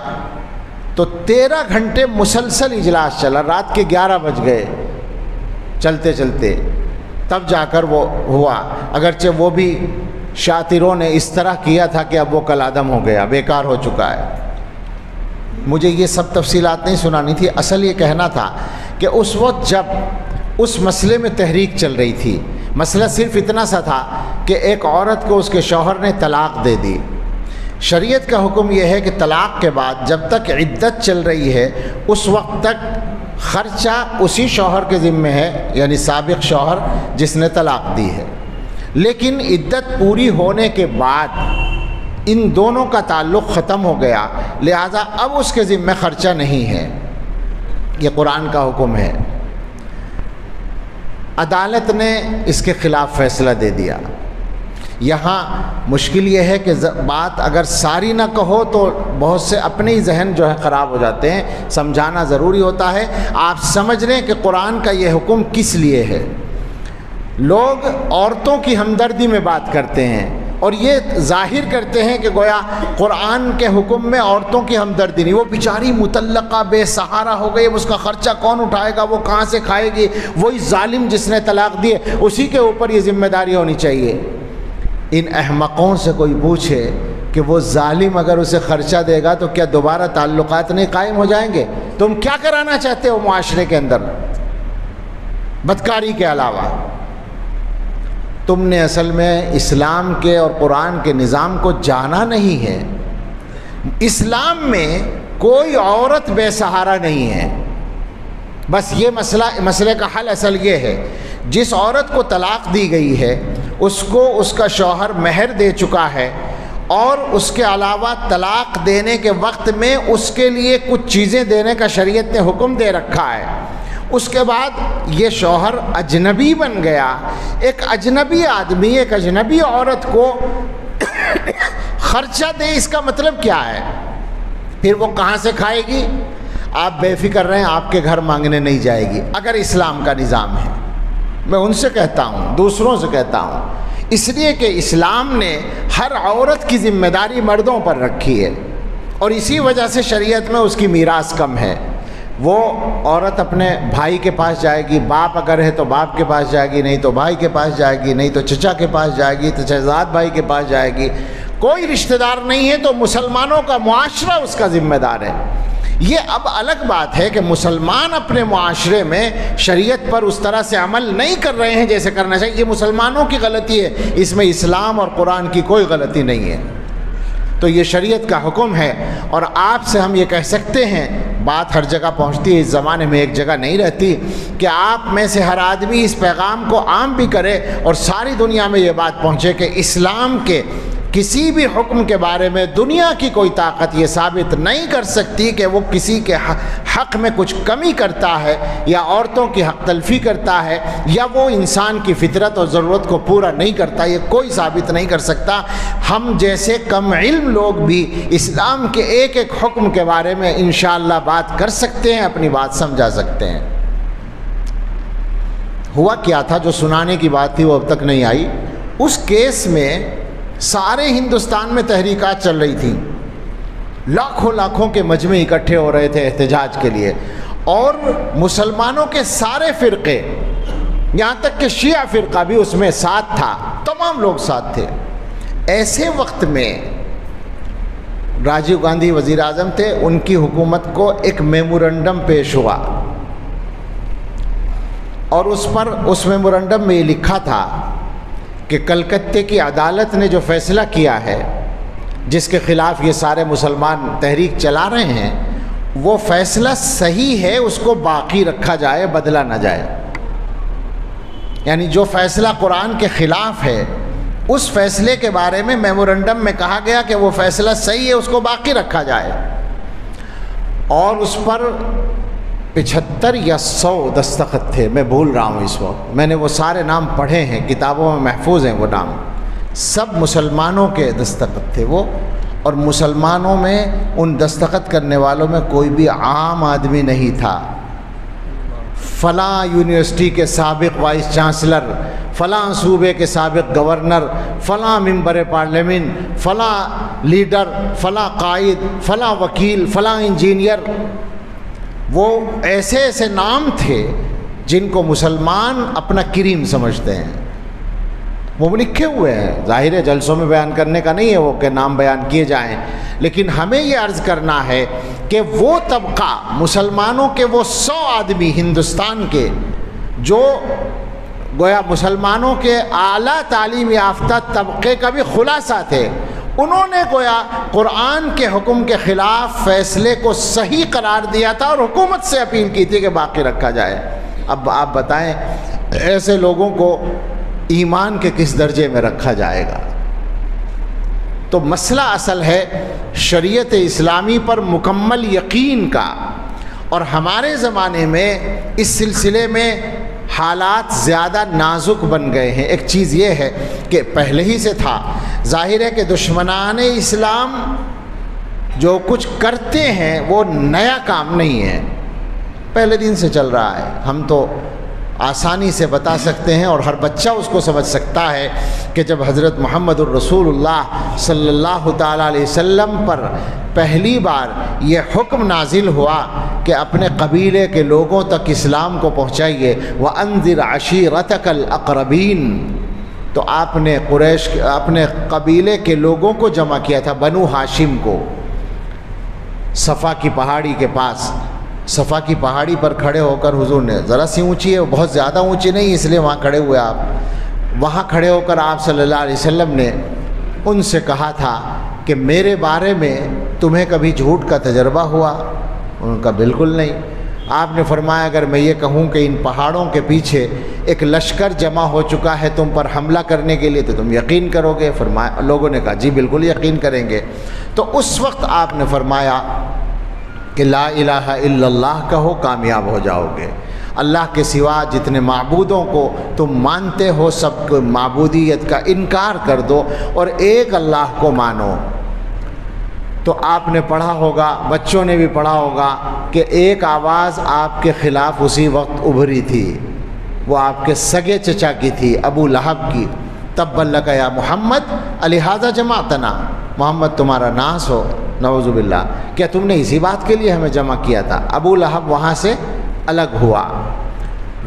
تو 13 گھنٹے مسلسل اجلاس چلا، رات کے 11 بج گئے چلتے چلتے، تب جا کر وہ ہوا، اگرچہ وہ بھی شاطروں نے اس طرح کیا تھا کہ اب وہ کل عدم ہو گیا، بیکار ہو چکا ہے۔ مجھے یہ سب تفصیلات نہیں سنانی تھی، اصل یہ کہنا تھا کہ اس وقت جب اس مسئلے میں تحریک چل رہی تھی، مسئلہ صرف اتنا سا تھا کہ ایک عورت کو اس کے شوہر نے طلاق دے دی۔ شریعت کا حکم یہ ہے کہ طلاق کے بعد جب تک عدت چل رہی ہے اس وقت تک خرچہ اسی شوہر کے ذمہ ہے، یعنی سابق شوہر جس نے طلاق دی ہے۔ لیکن عدت پوری ہونے کے بعد ان دونوں کا تعلق ختم ہو گیا، لہذا اب اس کے ذمہ خرچہ نہیں ہے، یہ قرآن کا حکم ہے۔ عدالت نے اس کے خلاف فیصلہ دے دیا۔ یہاں مشکل یہ ہے کہ بات اگر ساری نہ کہو تو بہت سے اپنے ہی ذہن جو ہے خراب ہو جاتے ہیں، سمجھانا ضروری ہوتا ہے۔ آپ سمجھ لیں کہ قرآن کا یہ حکم کس لیے ہے۔ لوگ عورتوں کی ہمدردی میں بات کرتے ہیں اور یہ ظاہر کرتے ہیں کہ گویا قرآن کے حکم میں عورتوں کی ہمدردی نہیں، وہ بیچاری مطلقہ بے سہارا ہو گئی، اس کا خرچہ کون اٹھائے گا، وہ کہاں سے کھائے گی، وہی ظالم جس نے طلاق دی ہے اسی کے اوپر یہ ذمہ داری ہونی چاہیے۔ ان احمقوں سے کوئی پوچھے کہ وہ ظالم اگر اسے خرچہ دے گا تو کیا دوبارہ تعلقات نہیں قائم ہو جائیں گے؟ تم کیا کرانا چاہتے ہو معاشرے کے اندر بدکاری کے علاوہ؟ تم نے اصل میں اسلام کے اور قرآن کے نظام کو جانا نہیں ہے۔ اسلام میں کوئی عورت بے سہارا نہیں ہے۔ بس یہ مسئلے کا حل اصل یہ ہے، جس عورت کو طلاق دی گئی ہے اس کو اس کا شوہر مہر دے چکا ہے اور اس کے علاوہ طلاق دینے کے وقت میں اس کے لیے کچھ چیزیں دینے کا شریعت نے حکم دے رکھا ہے۔ اس کے بعد یہ شوہر اجنبی بن گیا، ایک اجنبی آدمی ایک اجنبی عورت کو خرچہ دے، اس کا مطلب کیا ہے؟ پھر وہ کہاں سے کھائے گی؟ آپ بے فکر رہیں، آپ کے گھر مانگنے نہیں جائے گی اگر اسلام کا نظام ہے۔ میں ان سے کہتا ہوں، دوسروں سے کہتا ہوں، اس لیے کہ اسلام نے ہر عورت کی ذمہ داری مردوں پر رکھی ہے اور اسی وجہ سے شریعت میں اس کی میراث کم ہے۔ وہ عورت اپنے بھائی کے پاس جائے گی، باپ اگر ہے تو باپ کے پاس جائے گی، نہیں تو بھائی کے پاس جائے گی، نہیں تو چچا کے پاس جائے گی، تو شہزاد بھائی کے پاس جائے گی۔ کوئی رشتہ دار نہیں ہے تو مسلمانوں کا معاشرہ اس کا ذمہ دار ہے۔ یہ اب الگ بات ہے کہ مسلمان اپنے معاشرے میں شریعت پر اس طرح سے عمل نہیں کر رہے ہیں جیسے کرنا چاہیے، یہ مسلمانوں کی غلطی ہے، اس میں اسلام اور قرآن کی کوئی غلطی نہیں ہے۔ تو یہ شریعت کا حکم ہے اور آپ سے ہم یہ کہہ سکتے ہیں، بات ہر جگہ پہنچتی ہے، اس زمانے میں ایک جگہ نہیں رہتی، کہ آپ میں سے ہر آدمی اس پیغام کو عام بھی کرے اور ساری دنیا میں یہ بات پہنچے کہ اسلام کے کسی بھی حکم کے بارے میں دنیا کی کوئی طاقت یہ ثابت نہیں کر سکتی کہ وہ کسی کے حق میں کچھ کمی کرتا ہے یا عورتوں کی حق تلفی کرتا ہے یا وہ انسان کی فطرت اور ضرورت کو پورا نہیں کرتا، یہ کوئی ثابت نہیں کر سکتا۔ ہم جیسے کم علم لوگ بھی اسلام کے ایک ایک حکم کے بارے میں انشاءاللہ بات کر سکتے ہیں، اپنی بات سمجھا سکتے ہیں۔ ہوا کیا تھا، جو سنانے کی بات تھی وہ اب تک نہیں آئی۔ اس کیس میں سارے ہندوستان میں تحریکات چل رہی تھیں، لاکھوں کے مجمع اکٹھے ہو رہے تھے احتجاج کے لیے، اور مسلمانوں کے سارے فرقے، یہاں تک کہ شیعہ فرقہ بھی اس میں ساتھ تھا، تمام لوگ ساتھ تھے۔ ایسے وقت میں راجیو گاندھی وزیر اعظم تھے، ان کی حکومت کو ایک میمورنڈم پیش ہوا اور اس میمورنڈم میں یہ لکھا تھا کہ کلکتے کی عدالت نے جو فیصلہ کیا ہے، جس کے خلاف یہ سارے مسلمان تحریک چلا رہے ہیں، وہ فیصلہ صحیح ہے، اس کو باقی رکھا جائے، بدلا نہ جائے۔ یعنی جو فیصلہ قرآن کے خلاف ہے، اس فیصلے کے بارے میں میمورنڈم میں کہا گیا کہ وہ فیصلہ صحیح ہے، اس کو باقی رکھا جائے، اور اس پر 75 یا 100 دستخط تھے، میں بھول رہا ہوں اس وقت، میں نے وہ سارے نام پڑھے ہیں، کتابوں میں محفوظ ہیں وہ نام، سب مسلمانوں کے دستخط تھے وہ، اور مسلمانوں میں ان دستخط کرنے والوں میں کوئی بھی عام آدمی نہیں تھا۔ فلاں یونیورسٹی کے سابق وائس چانسلر، فلاں صوبے کے سابق گورنر، فلاں ممبر پارلیمنٹ، فلاں لیڈر، فلاں قائد، فلاں وکیل، فلاں انجینئر، وہ ایسے ایسے نام تھے جن کو مسلمان اپنا کریم سمجھتے ہیں، وہ لکھے ہوئے ہیں، ظاہر ہے جلسوں میں بیان کرنے کا نہیں ہے وہ کہ نام بیان کیے جائیں، لیکن ہمیں یہ عرض کرنا ہے کہ وہ طبقہ، مسلمانوں کے وہ 100 آدمی ہندوستان کے جو گویا مسلمانوں کے اعلیٰ تعلیم یافتہ طبقے کا بھی خلاصہ تھے، انہوں نے گویا قرآن کے حکم کے خلاف فیصلے کو صحیح قرار دیا تھا اور حکومت سے اپیل کی تھی کہ باقی رکھا جائے۔ اب آپ بتائیں ایسے لوگوں کو ایمان کے کس درجے میں رکھا جائے گا؟ تو مسئلہ اصل ہے شریعت اسلامی پر مکمل یقین کا، اور ہمارے زمانے میں اس سلسلے میں حالات زیادہ نازک بن گئے ہیں۔ ایک چیز یہ ہے کہ پہلے ہی سے تھا، ظاہر ہے کہ دشمنان اسلام جو کچھ کرتے ہیں وہ نیا کام نہیں ہے، پہلے دن سے چل رہا ہے۔ ہم تو آسانی سے بتا سکتے ہیں اور ہر بچہ اس کو سمجھ سکتا ہے کہ جب حضرت محمد الرسول اللہ صلی اللہ تعالیٰ علیہ وسلم پر پہلی بار یہ حکم نازل ہوا کہ اپنے قبیلے کے لوگوں تک اسلام کو پہنچائیے، وَأَنذِرْ عَشِيرَتَكَ الْأَقْرَبِينَ، تو آپ نے قریش اپنے قبیلے کے لوگوں کو جمع کیا تھا، بنو ہاشم کو، صفا کی پہاڑی کے پاس۔ صفا کی پہاڑی پر کھڑے ہو کر حضور نے، ذرا سی اونچی ہے، بہت زیادہ اونچی نہیں، اس لیے وہاں کھڑے ہوئے آپ، وہاں کھڑے ہو کر آپ صلی اللہ علیہ وسلم نے ان سے کہا تھا کہ میرے بارے میں تمہیں کبھی جھوٹ کا تجربہ ہوا؟ ان کا بالکل نہیں۔ آپ نے فرمایا اگر میں یہ کہوں کہ ان پہاڑوں کے پیچھے ایک لشکر جمع ہو چکا ہے تم پر حملہ کرنے کے لیے تو تم یقین کرو گے؟ فرمایا، لوگوں نے کہا جی بالکل یقین کریں گے۔ تو اس وقت آپ نے فرمایا کہ لا الہ الا اللہ کہو، کامیاب ہو جاؤ گے۔ اللہ کے سوا جتنے معبودوں کو تم مانتے ہو سب کو معبودیت کا انکار کر دو اور ایک اللہ کو مانو۔ تو آپ نے پڑھا ہوگا، بچوں نے بھی پڑھا ہوگا کہ ایک آواز آپ کے خلاف اسی وقت ابھری تھی، وہ آپ کے سگے چچا کی تھی، ابو لہب کی، تبا لک یا محمد الہذا جمعتنا، محمد تمہارا ناس ہو، نعوذ باللہ، کیا تم نے اسی بات کے لیے ہمیں جمع کیا تھا؟ ابو لہب وہاں سے الگ ہوا،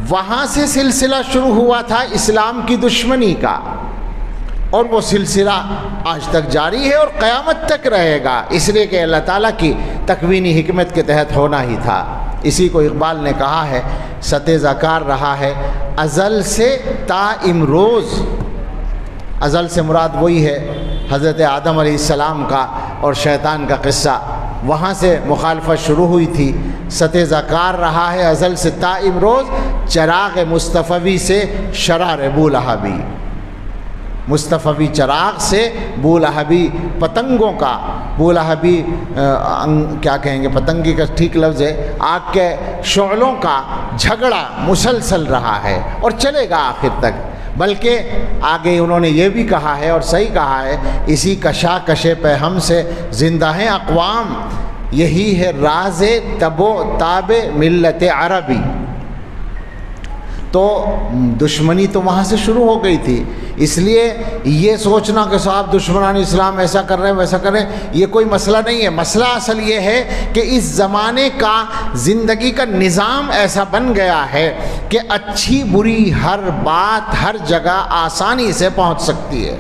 وہاں سے سلسلہ شروع ہوا تھا اسلام کی دشمنی کا، اور وہ سلسلہ آج تک جاری ہے اور قیامت تک رہے گا، اس لیے کہ اللہ تعالیٰ کی تکوینی حکمت کے تحت ہونا ہی تھا۔ اسی کو اقبال نے کہا ہے، ستیزہ کار رہا ہے ازل سے تا امروز۔ ازل سے مراد وہی ہے حضرت آدم علیہ السلام کا اور شیطان کا قصہ، وہاں سے مخالفت شروع ہوئی تھی۔ ستیزہ کار رہا ہے ازل سے تا امروز، چراغ مصطفی سے شرار بولہبی، مصطفی چراغ سے بولہبی پتنگوں کا، بولہبی کیا کہیں گے، پتنگی کا ٹھیک لفظ ہے، آگ کے شعلوں کا جھگڑا مسلسل رہا ہے اور چلے گا آخر تک۔ بلکہ آگے انہوں نے یہ بھی کہا ہے اور صحیح کہا ہے، اسی کشاکش پہ ہم سے زندہ ہیں اقوام، یہی ہے راز تب و تاب ملت عربی۔ تو دشمنی تو وہاں سے شروع ہو گئی تھی، اس لیے یہ سوچنا کہ صاحب دشمنان اسلام ایسا کر رہے ہیں ویسا کر رہے ہیں، یہ کوئی مسئلہ نہیں ہے۔ مسئلہ اصل یہ ہے کہ اس زمانے کا زندگی کا نظام ایسا بن گیا ہے کہ اچھی بری ہر بات ہر جگہ آسانی سے پہنچ سکتی ہے،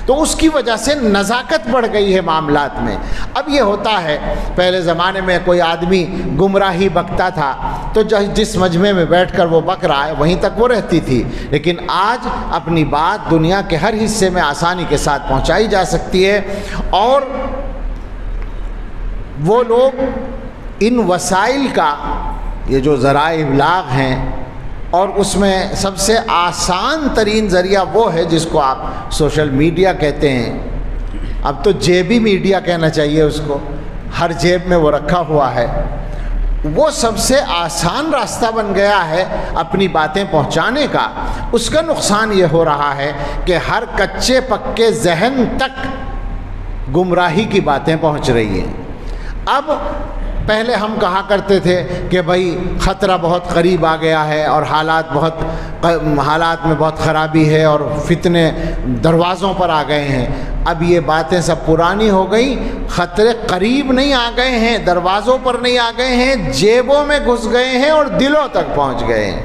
تو اس کی وجہ سے نزاکت بڑھ گئی ہے معاملات میں۔ اب یہ ہوتا ہے، پہلے زمانے میں کوئی آدمی گمراہی بکتا تھا تو جس مجمع میں بیٹھ کر وہ بک رہا ہے وہیں تک وہ رہتی تھی، لیکن آج اپنی بات دنیا کے ہر حصے میں آسانی کے ساتھ پہنچائی جا سکتی ہے، اور وہ لوگ ان وسائل کا، یہ جو ذرائع ابلاغ ہیں، اور اس میں سب سے آسان ترین ذریعہ وہ ہے جس کو آپ سوشل میڈیا کہتے ہیں، اب تو جیبی میڈیا کہنا چاہیے اس کو، ہر جیب میں وہ رکھا ہوا ہے، وہ سب سے آسان راستہ بن گیا ہے اپنی باتیں پہنچانے کا۔ اس کا نقصان یہ ہو رہا ہے کہ ہر کچے پکے ذہن تک گمراہی کی باتیں پہنچ رہی ہیں۔ اب پہلے ہم کہا کرتے تھے کہ بھائی خطرہ بہت قریب آ گیا ہے اور حالات میں بہت خرابی ہے اور فتنے دروازوں پر آ گئے ہیں۔ اب یہ باتیں سب پرانی ہو گئی، خطرے قریب نہیں آ گئے ہیں، دروازوں پر نہیں آ گئے ہیں، جیبوں میں گھس گئے ہیں اور دلوں تک پہنچ گئے ہیں۔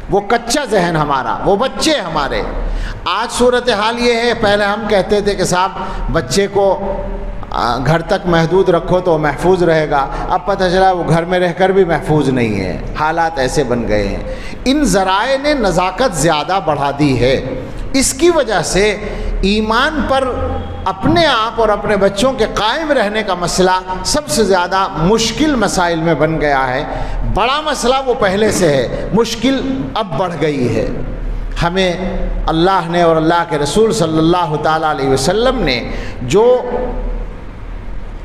وہ کچا ذہن ہمارا، وہ بچے ہمارے۔ آج صورتحال یہ ہے، پہلے ہم کہتے تھے کہ صاحب بچے کو گھر تک محدود رکھو تو محفوظ رہے گا، اب پتہ چلا وہ گھر میں رہ کر بھی محفوظ نہیں ہے، حالات ایسے بن گئے ہیں۔ ان ذرائع نے نزاکت زیادہ بڑھا دی ہے، اس کی وجہ سے ایمان پر اپنے آپ اور اپنے بچوں کے قائم رہنے کا مسئلہ سب سے زیادہ مشکل مسائل میں بن گیا ہے۔ بڑا مسئلہ وہ پہلے سے ہے، مشکل اب بڑھ گئی ہے۔ ہمیں اللہ نے اور اللہ کے رسول صلی اللہ تعالیٰ علیہ وسلم نے جو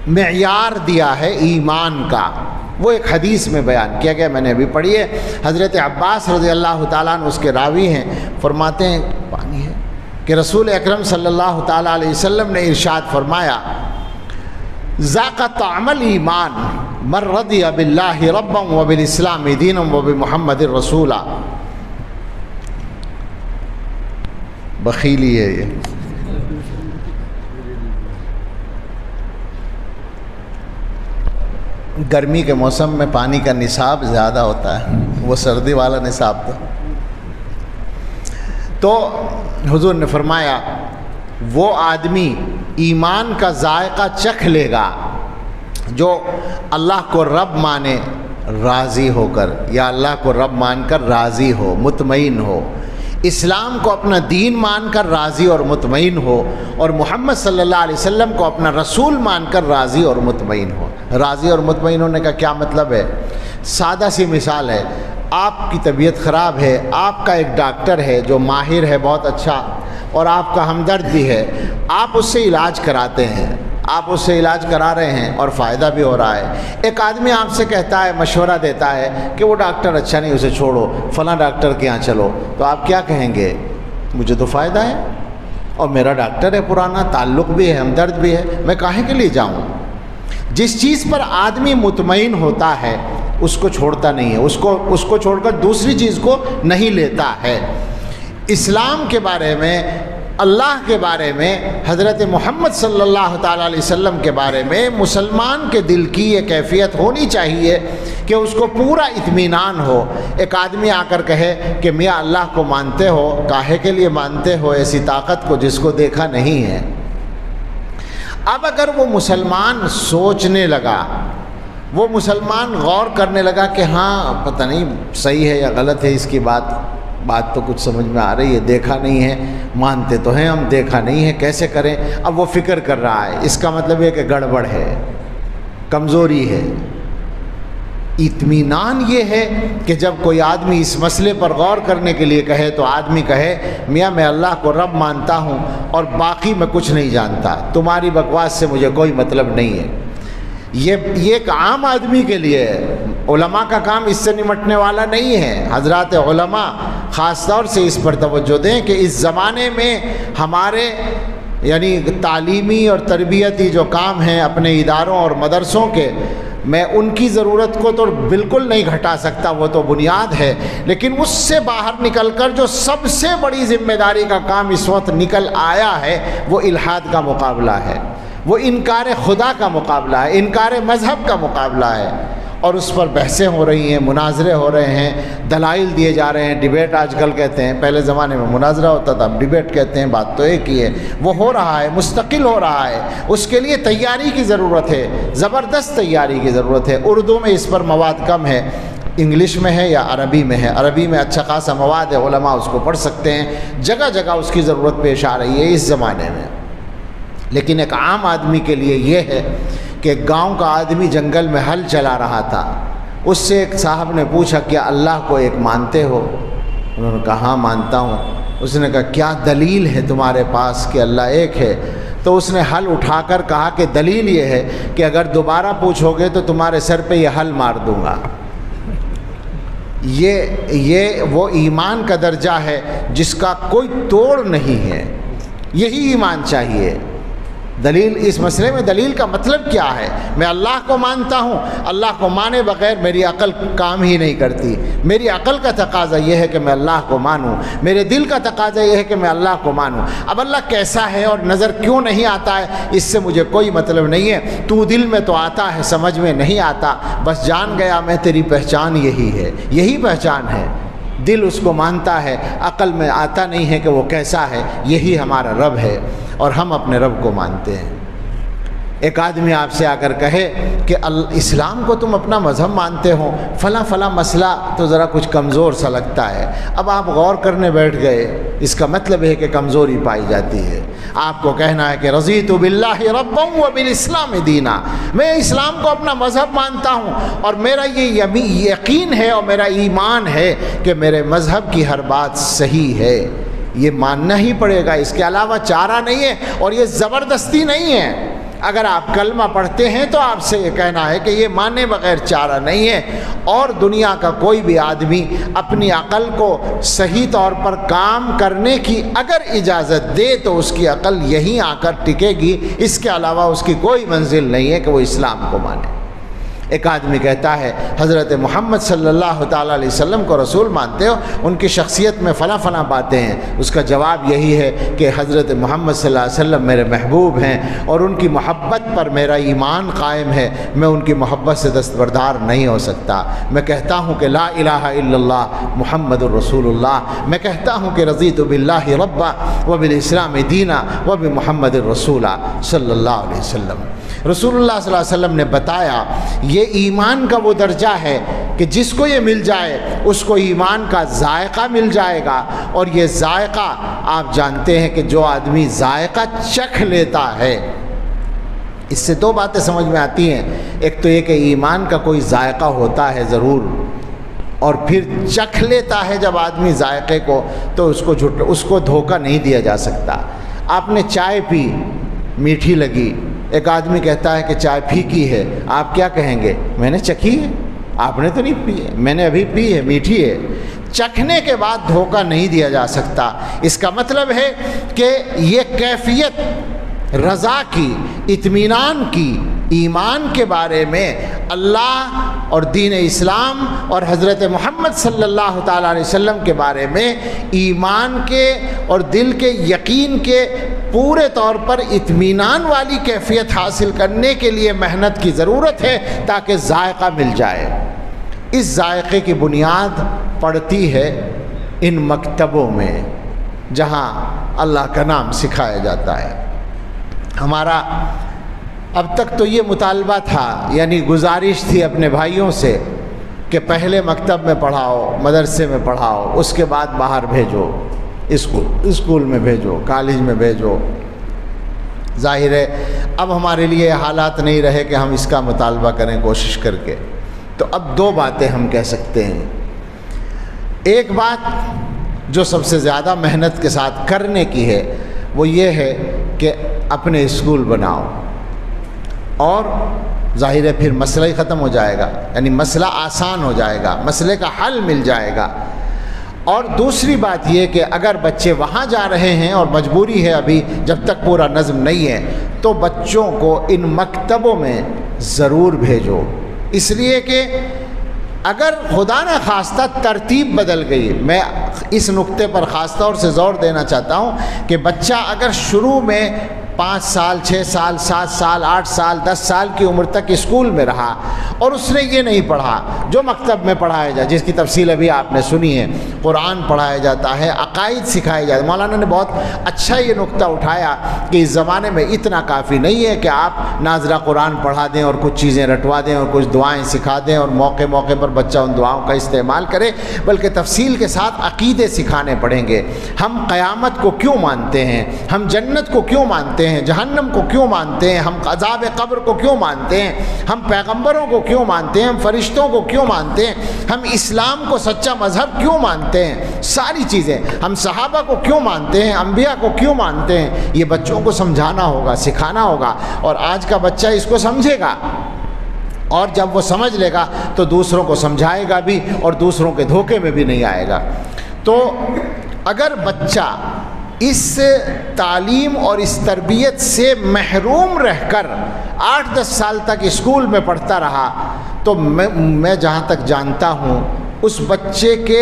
معیار دیا ہے ایمان کا، وہ ایک حدیث میں بیان کیا گیا، میں نے ابھی پڑھی ہے۔ حضرت عباس رضی اللہ تعالیٰ عنہ اس کے راوی ہیں، فرماتے ہیں پانی ہے کہ رسول اکرم صلی اللہ تعالیٰ علیہ وسلم نے ارشاد فرمایا، ذاق طعم الایمان من رضی باللہ ربا وبالاسلام دینا وبمحمد رسولا۔ بخیلی ہے یہ۔ گرمی کے موسم میں پانی کا نصاب زیادہ ہوتا ہے، وہ سردی والا نصاب تھا۔ تو حضور نے فرمایا وہ آدمی ایمان کا ذائقہ چکھ لے گا جو اللہ کو رب مانے راضی ہو کر، یا اللہ کو رب مان کر راضی ہو، مطمئن ہو، اسلام کو اپنا دین مان کر راضی اور مطمئن ہو، اور محمد صلی اللہ علیہ وسلم کو اپنا رسول مان کر راضی اور مطمئن ہو۔ راضی اور مطمئن ہونے کا کیا مطلب ہے؟ سادہ سی مثال ہے، آپ کی طبیعت خراب ہے، آپ کا ایک ڈاکٹر ہے جو ماہر ہے بہت اچھا، اور آپ کا ہمدرد بھی ہے، آپ اس سے علاج کراتے ہیں، آپ اس سے علاج کرا رہے ہیں اور فائدہ بھی ہو رہا ہے۔ ایک آدمی آپ سے کہتا ہے، مشورہ دیتا ہے کہ وہ ڈاکٹر اچھا نہیں، اسے چھوڑو، فلاں ڈاکٹر کے یہاں چلو، تو آپ کیا کہیں گے؟ مجھے تو فائدہ ہے اور میرا ڈاکٹر ہے پرانا، تعلق بھی ہے، ہمدرد بھی ہے، میں کاہے کے لیے جاؤں؟ جس چیز پر آدمی مطمئن ہوتا ہے اس کو چھوڑتا نہیں ہے، اس کو چھوڑ کر دوسری چیز کو نہیں لیتا ہے۔ اسلام کے بارے میں، اللہ کے بارے میں، حضرت محمد صلی اللہ تعالیٰ علیہ وسلم کے بارے میں مسلمان کے دل کی یہ کیفیت ہونی چاہیے کہ اس کو پورا اطمینان ہو۔ ایک آدمی آ کر کہے کہ میاں اللہ کو مانتے ہو، کاہے کے لیے مانتے ہو ایسی طاقت کو جس کو دیکھا نہیں ہے؟ اب اگر وہ مسلمان سوچنے لگا، وہ مسلمان غور کرنے لگا کہ ہاں پتہ نہیں صحیح ہے یا غلط ہے اس کی بات تو کچھ سمجھ میں آ رہی ہے، دیکھا نہیں ہے، مانتے تو ہیں ہم، دیکھا نہیں ہے، کیسے کریں؟ اب وہ فکر کر رہا ہے، اس کا مطلب یہ کہ گڑبڑ ہے، کمزوری ہے۔ اطمینان یہ ہے کہ جب کوئی آدمی اس مسئلے پر غور کرنے کے لیے کہے تو آدمی کہے میاں میں اللہ کو رب مانتا ہوں اور باقی میں کچھ نہیں جانتا، تمہاری بکواس سے مجھے کوئی مطلب نہیں ہے۔ یہ ایک عام آدمی کے لیے ہے، علماء کا کام اس سے نمٹنے والا نہیں ہے۔ حضرات علماء خاص طور سے اس پر توجہ دیں کہ اس زمانے میں ہمارے یعنی تعلیمی اور تربیتی جو کام ہیں اپنے اداروں اور مدرسوں کے، میں ان کی ضرورت کو تو بالکل نہیں گھٹا سکتا، وہ تو بنیاد ہے، لیکن اس سے باہر نکل کر جو سب سے بڑی ذمہ داری کا کام اس وقت نکل آیا ہے وہ الحاد کا مقابلہ ہے، وہ انکار خدا کا مقابلہ ہے، انکار مذہب کا مقابلہ ہے، اور اس پر بحثیں ہو رہی ہیں، مناظرے ہو رہے ہیں، دلائل دیے جا رہے ہیں، ڈیبیٹ آج کل کہتے ہیں، پہلے زمانے میں مناظرہ ہوتا تھا، اب ڈیبیٹ کہتے ہیں، بات تو ایک ہی ہے، وہ ہو رہا ہے، مستقل ہو رہا ہے، اس کے لیے تیاری کی ضرورت ہے، زبردست تیاری کی ضرورت ہے۔ اردو میں اس پر مواد کم ہے، انگلش میں ہے یا عربی میں ہے، عربی میں اچھا خاصا مواد ہے، علماء اس کو پڑھ سکتے ہیں، جگہ جگہ اس کی ضرورت پیش آ رہی ہے اس زمانے میں۔ لیکن ایک عام آدمی کے لیے یہ ہے کہ گاؤں کا آدمی جنگل میں ہل چلا رہا تھا، اس سے ایک صاحب نے پوچھا کیا اللہ کو ایک مانتے ہو؟ انہوں نے کہا ہاں مانتا ہوں۔ اس نے کہا کیا دلیل ہے تمہارے پاس کہ اللہ ایک ہے؟ تو اس نے ہل اٹھا کر کہا کہ دلیل یہ ہے کہ اگر دوبارہ پوچھو گے تو تمہارے سر پہ یہ ہل مار دوں گا۔ یہ وہ ایمان کا درجہ ہے جس کا کوئی توڑ نہیں ہے، یہی ایمان چاہیے۔ دلیل اس مسئلے میں دلیل کا مطلب کیا ہے؟ میں اللہ کو مانتا ہوں، اللہ کو مانے بغیر میری عقل کام ہی نہیں کرتی، میری عقل کا تقاضا یہ ہے کہ میں اللہ کو مانوں، میرے دل کا تقاضا یہ ہے کہ میں اللہ کو مانوں۔ اب اللہ کیسا ہے اور نظر کیوں نہیں آتا ہے اس سے مجھے کوئی مطلب نہیں ہے، تو دل میں تو آتا ہے، سمجھ میں نہیں آتا، بس جان گیا میں تیری پہچان یہی ہے، یہی پہچان ہے۔ دل اس کو مانتا ہے، عقل میں آتا نہیں ہے کہ وہ کیسا ہے، یہی ہمارا رب ہے اور ہم اپنے رب کو مانتے ہیں۔ ایک آدمی آپ سے آ کر کہے کہ اسلام کو تم اپنا مذہب مانتے ہو، فلاں فلاں مسئلہ تو ذرا کچھ کمزور سا لگتا ہے، اب آپ غور کرنے بیٹھ گئے، اس کا مطلب ہے کہ کمزوری پائی جاتی ہے۔ آپ کو کہنا ہے کہ رضیت باللہ ربا وبالاسلام دینا، میں اسلام کو اپنا مذہب مانتا ہوں اور میرا یہ یقین ہے اور میرا ایمان ہے کہ میرے مذہب کی ہر بات صحیح ہے، یہ ماننا ہی پڑے گا، اس کے علاوہ چارہ نہیں ہے، اور یہ زبردستی نہیں ہے۔ اگر آپ کلمہ پڑھتے ہیں تو آپ سے یہ کہنا ہے کہ یہ مانے بغیر چارہ نہیں ہے، اور دنیا کا کوئی بھی آدمی اپنی عقل کو صحیح طور پر کام کرنے کی اگر اجازت دے تو اس کی عقل یہیں آ کر ٹکے گی، اس کے علاوہ اس کی کوئی منزل نہیں ہے کہ وہ اسلام کو مانے۔ ایک آدمی کہتا ہے حضرت محمد صلی اللہ تعالیٰ علیہ وسلم کو رسول مانتے ہو، ان کی شخصیت میں فلاں فلاں باتیں ہیں، اس کا جواب یہی ہے کہ حضرت محمد صلی اللہ علیہ وسلم میرے محبوب ہیں اور ان کی محبت پر میرا ایمان قائم ہے، میں ان کی محبت سے دستبردار نہیں ہو سکتا۔ میں کہتا ہوں کہ لا الہ الا اللہ محمد الرسول اللہ، میں کہتا ہوں کہ رضیت باللہ ربا وبالاسلام دینا وبمحمد الرسول صلی اللہ علیہ وسلم۔ رسول اللہ صلی اللہ علیہ وسلم نے بتایا یہ ایمان کا وہ درجہ ہے کہ جس کو یہ مل جائے اس کو ایمان کا ذائقہ مل جائے گا، اور یہ ذائقہ آپ جانتے ہیں کہ جو آدمی ذائقہ چکھ لیتا ہے، اس سے دو باتیں سمجھ میں آتی ہیں، ایک تو یہ کہ ایمان کا کوئی ذائقہ ہوتا ہے ضرور، اور پھر چکھ لیتا ہے جب آدمی ذائقے کو تو اس کو دھوکہ نہیں دیا جا سکتا۔ آپ نے چائے پی، میٹھی لگی، ایک آدمی کہتا ہے کہ چائے پھیکی ہے، آپ کیا کہیں گے؟ میں نے چکھی ہے، آپ نے تو نہیں پی ہے، میں نے ابھی پی ہے، میٹھی ہے۔ چکھنے کے بعد دھوکہ نہیں دیا جا سکتا۔ اس کا مطلب ہے کہ یہ کیفیت رضا کی، اطمینان کی، ایمان کے بارے میں اللہ اور دین اسلام اور حضرت محمد صلی اللہ تعالیٰ علیہ وسلم کے بارے میں ایمان کے اور دل کے یقین کے پورے طور پر اطمینان والی کیفیت حاصل کرنے کے لیے محنت کی ضرورت ہے تاکہ ذائقہ مل جائے۔ اس ذائقے کی بنیاد پڑتی ہے ان مکتبوں میں جہاں اللہ کا نام سکھایا جاتا ہے۔ ہمارا اب تک تو یہ مطالبہ تھا، یعنی گزارش تھی اپنے بھائیوں سے کہ پہلے مکتب میں پڑھاؤ، مدرسے میں پڑھاؤ، اس کے بعد باہر بھیجو، اسکول میں بھیجو، کالج میں بھیجو۔ ظاہر ہے اب ہمارے لیے حالات نہیں رہے کہ ہم اس کا مطالبہ کریں کوشش کر کے، تو اب دو باتیں ہم کہہ سکتے ہیں۔ ایک بات جو سب سے زیادہ محنت کے ساتھ کرنے کی ہے وہ یہ ہے کہ اپنے اسکول بناؤ، اور ظاہر ہے پھر مسئلہ ہی ختم ہو جائے گا، یعنی مسئلہ آسان ہو جائے گا، مسئلے کا حل مل جائے گا۔ اور دوسری بات یہ کہ اگر بچے وہاں جا رہے ہیں اور مجبوری ہے ابھی جب تک پورا نظم نہیں ہے تو بچوں کو ان مکتبوں میں ضرور بھیجو، اس لیے کہ اگر خدا نہ خواستہ ترتیب بدل گئی، میں اس نقطے پر خاص طور سے زور دینا چاہتا ہوں کہ بچہ اگر شروع میں 5 سال 6 سال 7 سال 8 سال 10 سال کی عمر تک اسکول میں رہا اور اس نے یہ نہیں پڑھا جو مکتب میں پڑھایا جائے، جس کی تفصیل ابھی آپ نے سنی ہے، قرآن پڑھایا جاتا ہے، عقائد سکھائے جاتے ہیں۔ مولانا نے بہت اچھا یہ نقطہ اٹھایا کہ اس زمانے میں اتنا کافی نہیں ہے کہ آپ ناظرہ قرآن پڑھا دیں اور کچھ چیزیں رٹوا دیں اور کچھ دعائیں سکھا دیں اور موقع موقع پر بچہ ان دعاؤں کا استعمال کرے، بلکہ تفصیل کے ساتھ عقیدے سکھانے پڑیں گے۔ ہم قیامت کو کیوں مانتے ہیں، ہم جنت کو کیوں مانتے ہیں، جہنم کو کیوں مانتے ہیں، ہم عذاب قبر کو کیوں مانتے ہیں، ہم پیغمبروں کو کیوں مانتے ہیں، ہم فرشتوں کو کیوں مانتے ہیں، ہم اسلام کو سچا مذہب کیوں مانتے ہیں، ساری چیزیں، ہم صحابہ کو کیوں مانتے ہیں، انبیاء کو کیوں مانتے ہیں، یہ بچوں کو سمجھانا ہوگا، سکھانا ہوگا، اور آج کا بچہ اس کو سمجھے گا، اور جب وہ سمجھ لے گا تو دوسروں کو سمجھائے گا بھی اور دوسروں کے دھوکے میں بھی نہیں آئے گا۔ تو اگر بچہ اس تعلیم اور اس تربیت سے محروم رہ کر 8-10 سال تک اسکول میں پڑھتا رہا تو میں جہاں تک جانتا ہوں اس بچے کے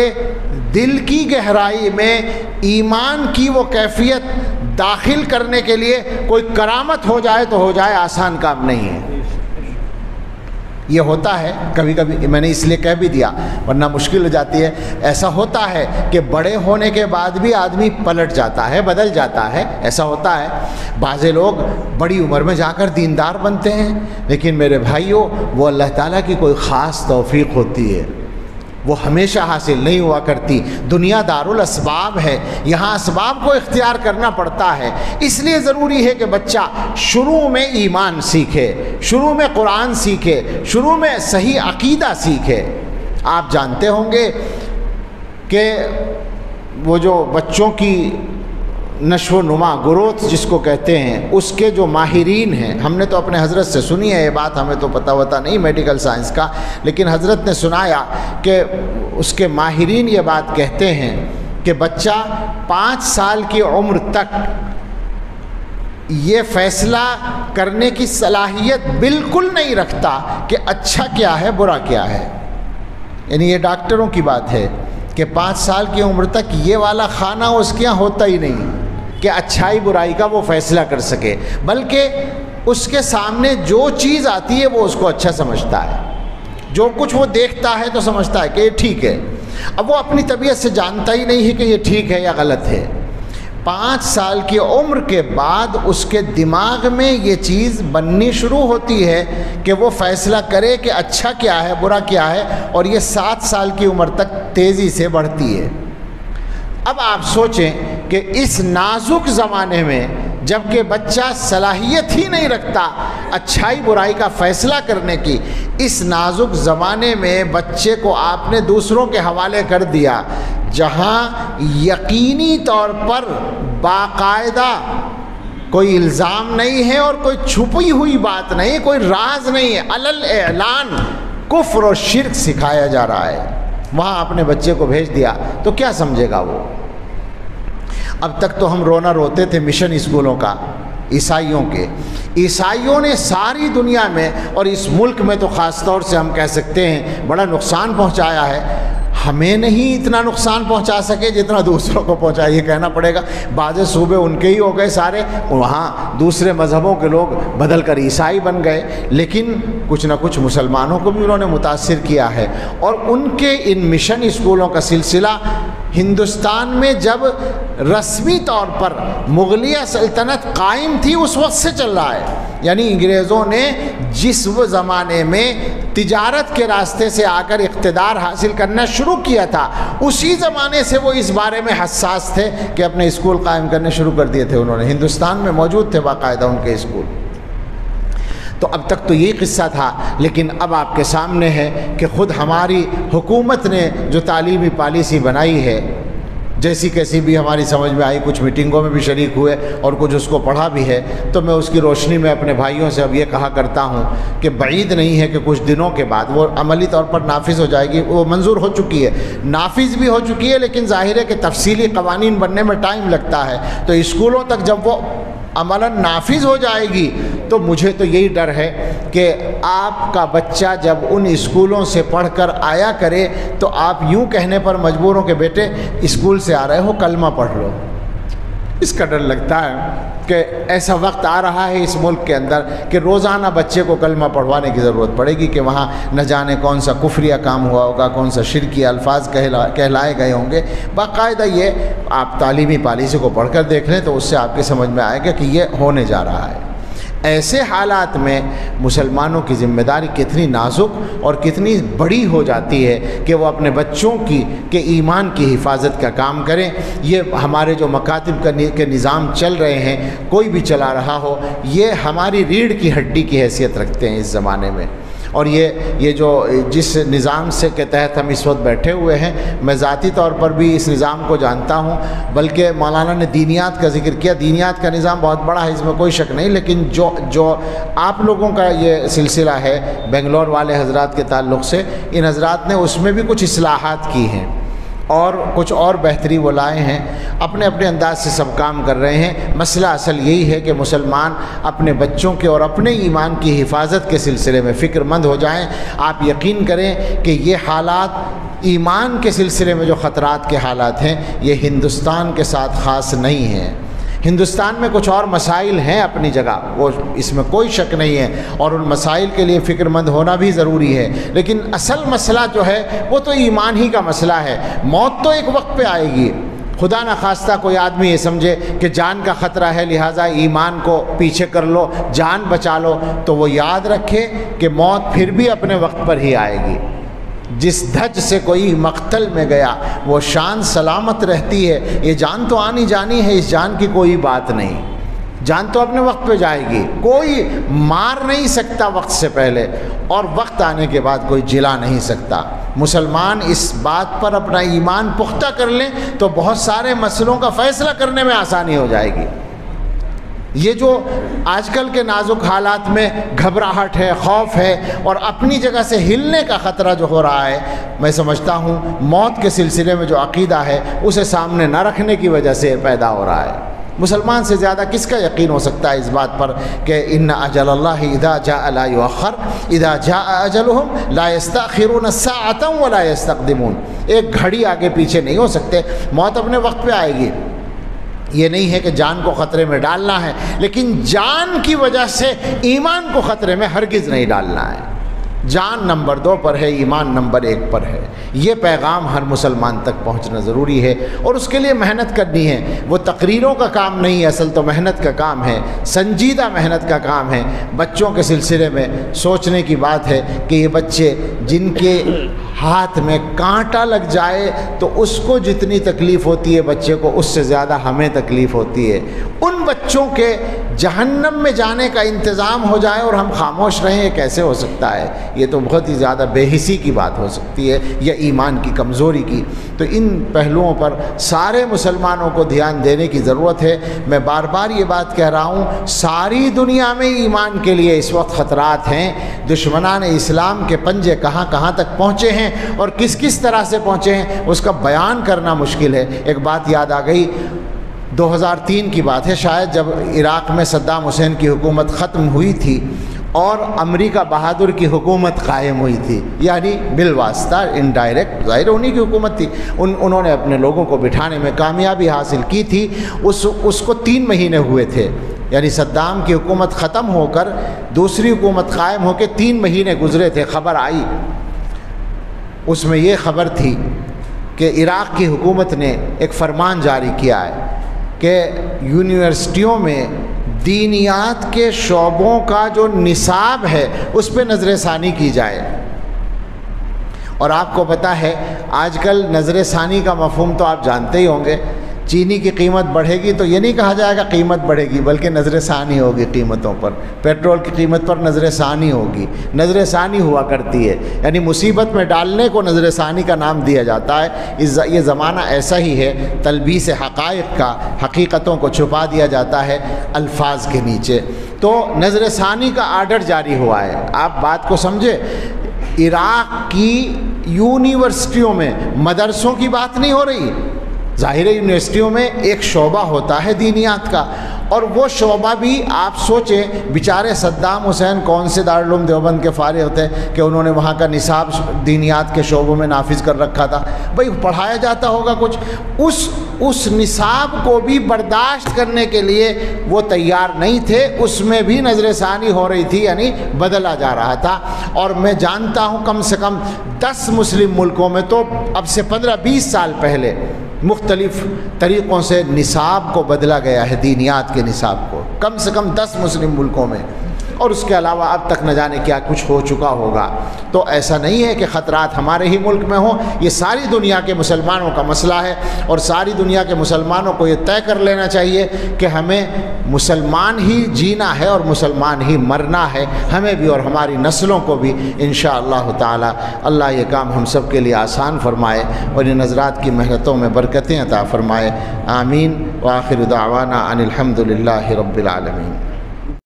دل کی گہرائی میں ایمان کی وہ کیفیت داخل کرنے کے لیے کوئی کرامت ہو جائے تو ہو جائے، آسان کام نہیں ہے۔ یہ ہوتا ہے کبھی کبھی، میں نے اس لیے کہہ بھی دیا ورنہ مشکل ہو جاتی ہے، ایسا ہوتا ہے کہ بڑے ہونے کے بعد بھی آدمی پلٹ جاتا ہے، بدل جاتا ہے، ایسا ہوتا ہے۔ بعض لوگ بڑی عمر میں جا کر دیندار بنتے ہیں، لیکن میرے بھائیوں وہ اللہ تعالیٰ کی کوئی خاص توفیق ہوتی ہے، وہ ہمیشہ حاصل نہیں ہوا کرتی۔ دنیا دارالاسباب ہے، یہاں اسباب کو اختیار کرنا پڑتا ہے، اس لیے ضروری ہے کہ بچہ شروع میں ایمان سیکھے، شروع میں قرآن سیکھے، شروع میں صحیح عقیدہ سیکھے۔ آپ جانتے ہوں گے کہ وہ جو بچوں کی نشو و نما، گروتھ جس کو کہتے ہیں، اس کے جو ماہرین ہیں، ہم نے تو اپنے حضرت سے سنی ہے یہ بات، ہمیں تو پتہ ہوتا نہیں میڈیکل سائنس کا، لیکن حضرت نے سنایا کہ اس کے ماہرین یہ بات کہتے ہیں کہ بچہ 5 سال کی عمر تک یہ فیصلہ کرنے کی صلاحیت بالکل نہیں رکھتا کہ اچھا کیا ہے برا کیا ہے. یعنی یہ ڈاکٹروں کی بات ہے کہ 5 سال کی عمر تک یہ والا خانہ اس کے یہاں ہوتا ہی نہیں کہ اچھائی برائی کا وہ فیصلہ کر سکے، بلکہ اس کے سامنے جو چیز آتی ہے وہ اس کو اچھا سمجھتا ہے، جو کچھ وہ دیکھتا ہے تو سمجھتا ہے کہ یہ ٹھیک ہے. اب وہ اپنی طبیعت سے جانتا ہی نہیں ہے کہ یہ ٹھیک ہے یا غلط ہے. 5 سال کی عمر کے بعد اس کے دماغ میں یہ چیز بننی شروع ہوتی ہے کہ وہ فیصلہ کرے کہ اچھا کیا ہے برا کیا ہے، اور یہ 7 سال کی عمر تک تیزی سے بڑھتی ہے. اب آپ سوچیں کہ اس نازک زمانے میں جب کہ بچہ صلاحیت ہی نہیں رکھتا اچھائی برائی کا فیصلہ کرنے کی، اس نازک زمانے میں بچے کو آپ نے دوسروں کے حوالے کر دیا، جہاں یقینی طور پر باقاعدہ کوئی الزام نہیں ہے اور کوئی چھپی ہوئی بات نہیں، کوئی راز نہیں ہے، علل اعلان کفر اور شرک سکھایا جا رہا ہے، وہاں اپنے بچے کو بھیج دیا تو کیا سمجھے گا وہ؟ اب تک تو ہم رونا روتے تھے مشن اسکولوں کا، عیسائیوں کے. عیسائیوں نے ساری دنیا میں اور اس ملک میں تو خاص طور سے ہم کہہ سکتے ہیں بڑا نقصان پہنچایا ہے. ہمیں نہیں اتنا نقصان پہنچا سکے جتنا دوسروں کو پہنچا، یہ کہنا پڑے گا. بعض صوبے ان کے ہی ہو گئے سارے، وہاں دوسرے مذہبوں کے لوگ بدل کر عیسائی بن گئے، لیکن کچھ نہ کچھ مسلمانوں کو بھی انہوں نے متاثر کیا ہے. اور ان کے ان مشن اسکولوں کا سلسلہ ہندوستان میں جب رسمی طور پر مغلیہ سلطنت قائم تھی اس وقت سے چل رہا ہے. یعنی انگریزوں نے جس وہ زمانے میں تجارت کے راستے سے آ کر اقتدار حاصل کرنا شروع کیا تھا، اسی زمانے سے وہ اس بارے میں حساس تھے کہ اپنے اسکول قائم کرنے شروع کر دیے تھے. انہوں نے ہندوستان میں موجود تھے باقاعدہ ان کے اسکول. تو اب تک تو یہی قصہ تھا، لیکن اب آپ کے سامنے ہے کہ خود ہماری حکومت نے جو تعلیمی پالیسی بنائی ہے، جیسی کیسی بھی ہماری سمجھ میں آئی، کچھ میٹنگوں میں بھی شریک ہوئے اور کچھ اس کو پڑھا بھی ہے، تو میں اس کی روشنی میں اپنے بھائیوں سے اب یہ کہا کرتا ہوں کہ بعید نہیں ہے کہ کچھ دنوں کے بعد وہ عملی طور پر نافذ ہو جائے گی. وہ منظور ہو چکی ہے، نافذ بھی ہو چکی ہے، لیکن ظاہر ہے کہ تفصیلی قوانین بننے میں ٹائم لگتا ہے. تو اسکولوں تک جب وہ عملاً نافذ ہو جائے گی تو مجھے تو یہی ڈر ہے کہ آپ کا بچہ جب ان اسکولوں سے پڑھ کر آیا کرے تو آپ یوں کہنے پر مجبور ہوں کہ بیٹے اسکول سے آ رہے ہو کلمہ پڑھ لو. اس کا ڈر لگتا ہے کہ ایسا وقت آ رہا ہے اس ملک کے اندر کہ روزانہ بچے کو کلمہ پڑھوانے کی ضرورت پڑے گی، کہ وہاں نہ جانے کون سا کفریہ کام ہوا ہوگا، کون سا شرکی الفاظ کہلائے گئے ہوں گے. باقاعدہ یہ آپ تعلیمی پالیسی کو پڑھ کر دیکھ لیں تو اس سے آپ کے سمجھ میں آئے گا کہ یہ ہونے جا رہا ہے. ایسے حالات میں مسلمانوں کی ذمہ داری کتنی نازک اور کتنی بڑی ہو جاتی ہے کہ وہ اپنے بچوں کے ایمان کی حفاظت کا کام کریں. یہ ہمارے جو مکاتب کے نظام چل رہے ہیں، کوئی بھی چلا رہا ہو، یہ ہماری ریڑھ کی ہڈی کی حیثیت رکھتے ہیں اس زمانے میں. اور یہ جو جس نظام سے کے تحت ہم اس وقت بیٹھے ہوئے ہیں، میں ذاتی طور پر بھی اس نظام کو جانتا ہوں، بلکہ مولانا نے دینیات کا ذکر کیا. دینیات کا نظام بہت بڑا ہے، اس میں کوئی شک نہیں، لیکن جو آپ لوگوں کا یہ سلسلہ ہے بنگلور والے حضرات کے تعلق سے، ان حضرات نے اس میں بھی کچھ اصلاحات کی ہیں اور کچھ اور بہتری وہ لائے ہیں. اپنے اپنے انداز سے سب کام کر رہے ہیں. مسئلہ اصل یہی ہے کہ مسلمان اپنے بچوں کے اور اپنے ایمان کی حفاظت کے سلسلے میں فکر مند ہو جائیں. آپ یقین کریں کہ یہ حالات ایمان کے سلسلے میں جو خطرات کے حالات ہیں یہ ہندوستان کے ساتھ خاص نہیں ہیں. ہندوستان میں کچھ اور مسائل ہیں اپنی جگہ، وہ اس میں کوئی شک نہیں ہے، اور ان مسائل کے لیے فکر مند ہونا بھی ضروری ہے، لیکن اصل مسئلہ جو ہے وہ تو ایمان ہی کا مسئلہ ہے. موت تو ایک وقت پہ آئے گی. خدا نخواستہ کوئی آدمی یہ سمجھے کہ جان کا خطرہ ہے لہٰذا ایمان کو پیچھے کر لو، جان بچا لو، تو وہ یاد رکھے کہ موت پھر بھی اپنے وقت پر ہی آئے گی. جس دھج سے کوئی مقتل میں گیا وہ شان سلامت رہتی ہے. یہ جان تو آنی جانی ہے، اس جان کی کوئی بات نہیں. جان تو اپنے وقت پہ جائے گی، کوئی مار نہیں سکتا وقت سے پہلے، اور وقت آنے کے بعد کوئی جلا نہیں سکتا. مسلمان اس بات پر اپنا ایمان پختہ کر لیں تو بہت سارے مسئلوں کا فیصلہ کرنے میں آسانی ہو جائے گی۔ یہ جو آج کل کے نازک حالات میں گھبراہٹ ہے، خوف ہے اور اپنی جگہ سے ہلنے کا خطرہ جو ہو رہا ہے، میں سمجھتا ہوں موت کے سلسلے میں جو عقیدہ ہے اسے سامنے نہ رکھنے کی وجہ سے پیدا ہو رہا ہے۔ مسلمان سے زیادہ کس کا یقین ہو سکتا ہے اس بات پر کہ ان اجل اللہ اذا جاء لا یؤخر اذا جاء اجلهم لا يستأخرون ساعة ولا يستقدمون۔ ایک گھڑی آگے پیچھے نہیں ہو سکتے، موت اپنے وقت پہ آئے گی۔ یہ نہیں ہے کہ جان کو خطرے میں ڈالنا ہے، لیکن جان کی وجہ سے ایمان کو خطرے میں ہرگز نہیں ڈالنا ہے۔ جان نمبر 2 پر ہے، ایمان نمبر 1 پر ہے۔ یہ پیغام ہر مسلمان تک پہنچنا ضروری ہے اور اس کے لیے محنت کرنی ہے۔ وہ تقریروں کا کام نہیں ہے، اصل تو محنت کا کام ہے، سنجیدہ محنت کا کام ہے۔ بچوں کے سلسلے میں سوچنے کی بات ہے کہ یہ بچے جن کے ہاتھ میں کانٹا لگ جائے تو اس کو جتنی تکلیف ہوتی ہے بچے کو، اس سے زیادہ ہمیں تکلیف ہوتی ہے۔ ان بچوں کے جہنم میں جانے کا انتظام ہو جائے اور ہم خاموش رہیں، یہ کیسے ہو سکتا ہے؟ یہ تو بہت ہی زیادہ بے حسی کی بات ہو سکتی ہے یا ایمان کی کمزوری کی۔ تو ان پہلوؤں پر سارے مسلمانوں کو دھیان دینے کی ضرورت ہے۔ میں بار بار یہ بات کہہ رہا ہوں، ساری دنیا میں ایمان کے لیے اس وقت خطرات ہیں۔ دشمنان اسلام کے پنجے کہاں کہاں تک پہنچے ہیں اور کس کس طرح سے پہنچے ہیں اس کا بیان کرنا مشکل ہے۔ ایک بات یاد آ گئی، 2003 کی بات ہے شاید، جب عراق میں صدام حسین کی حکومت ختم ہوئی تھی اور امریکہ بہادر کی حکومت قائم ہوئی تھی، یعنی بالواسطہ انڈائریکٹ ظاہر انہی کی حکومت تھی۔ انہوں نے اپنے لوگوں کو بٹھانے میں کامیابی حاصل کی تھی۔ اس کو 3 مہینے ہوئے تھے، یعنی صدام کی حکومت ختم ہو کر دوسری حکومت قائم ہو کے 3 مہینے گزرے تھے۔ خبر آئی، اس میں یہ خبر تھی کہ عراق کی حکومت نے ایک فرمان جاری کیا ہے کہ یونیورسٹیوں میں دینیات کے شعبوں کا جو نصاب ہے اس پہ نظر ثانی کی جائے۔ اور آپ کو پتہ ہے آج کل نظر ثانی کا مفہوم تو آپ جانتے ہی ہوں گے۔ چینی کی قیمت بڑھے گی تو یہ نہیں کہا جائے گا قیمت بڑھے گی، بلکہ نظر ثانی ہوگی قیمتوں پر۔ پیٹرول کی قیمت پر نظر ثانی ہوگی، نظر ثانی ہوا کرتی ہے، یعنی مصیبت میں ڈالنے کو نظر ثانی کا نام دیا جاتا ہے۔ یہ زمانہ ایسا ہی ہے، تلبیس حقائق کا، حقیقتوں کو چھپا دیا جاتا ہے الفاظ کے نیچے۔ تو نظر ثانی کا آرڈر جاری ہوا ہے۔ آپ بات کو سمجھے، عراق کی یونیورسٹیوں میں مدرسوں کی بات نہیں ہو رہی۔ ظاہر یونیورسٹیوں میں ایک شعبہ ہوتا ہے دینیات کا، اور وہ شعبہ بھی آپ سوچیں، بیچارے صدام حسین کون سے دارالعلوم دیوبند کے فارغ ہوتے کہ انہوں نے وہاں کا نصاب دینیات کے شعبوں میں نافذ کر رکھا تھا۔ بھئی پڑھایا جاتا ہوگا کچھ، اس نصاب کو بھی برداشت کرنے کے لیے وہ تیار نہیں تھے، اس میں بھی نظر ثانی ہو رہی تھی، یعنی بدلا جا رہا تھا۔ اور میں جانتا ہوں کم سے کم 10 مسلم ملکوں میں تو اب سے 15-20 سال پہلے مختلف طریقوں سے نصاب کو بدلا گیا ہے، دینیات کے نصاب کو، کم سے کم 10 مسلم ملکوں میں، اور اس کے علاوہ اب تک نہ جانے کیا کچھ ہو چکا ہوگا۔ تو ایسا نہیں ہے کہ خطرات ہمارے ہی ملک میں ہوں، یہ ساری دنیا کے مسلمانوں کا مسئلہ ہے، اور ساری دنیا کے مسلمانوں کو یہ طے کر لینا چاہیے کہ ہمیں مسلمان ہی جینا ہے اور مسلمان ہی مرنا ہے، ہمیں بھی اور ہماری نسلوں کو بھی انشاءاللہ تعالی۔ اللہ یہ کام ہم سب کے لیے آسان فرمائے اور ان حضرات کی محنتوں میں برکتیں عطا فرمائے۔ آمین۔ وآخر دعوانا ان الحمد للہ رب العالمین۔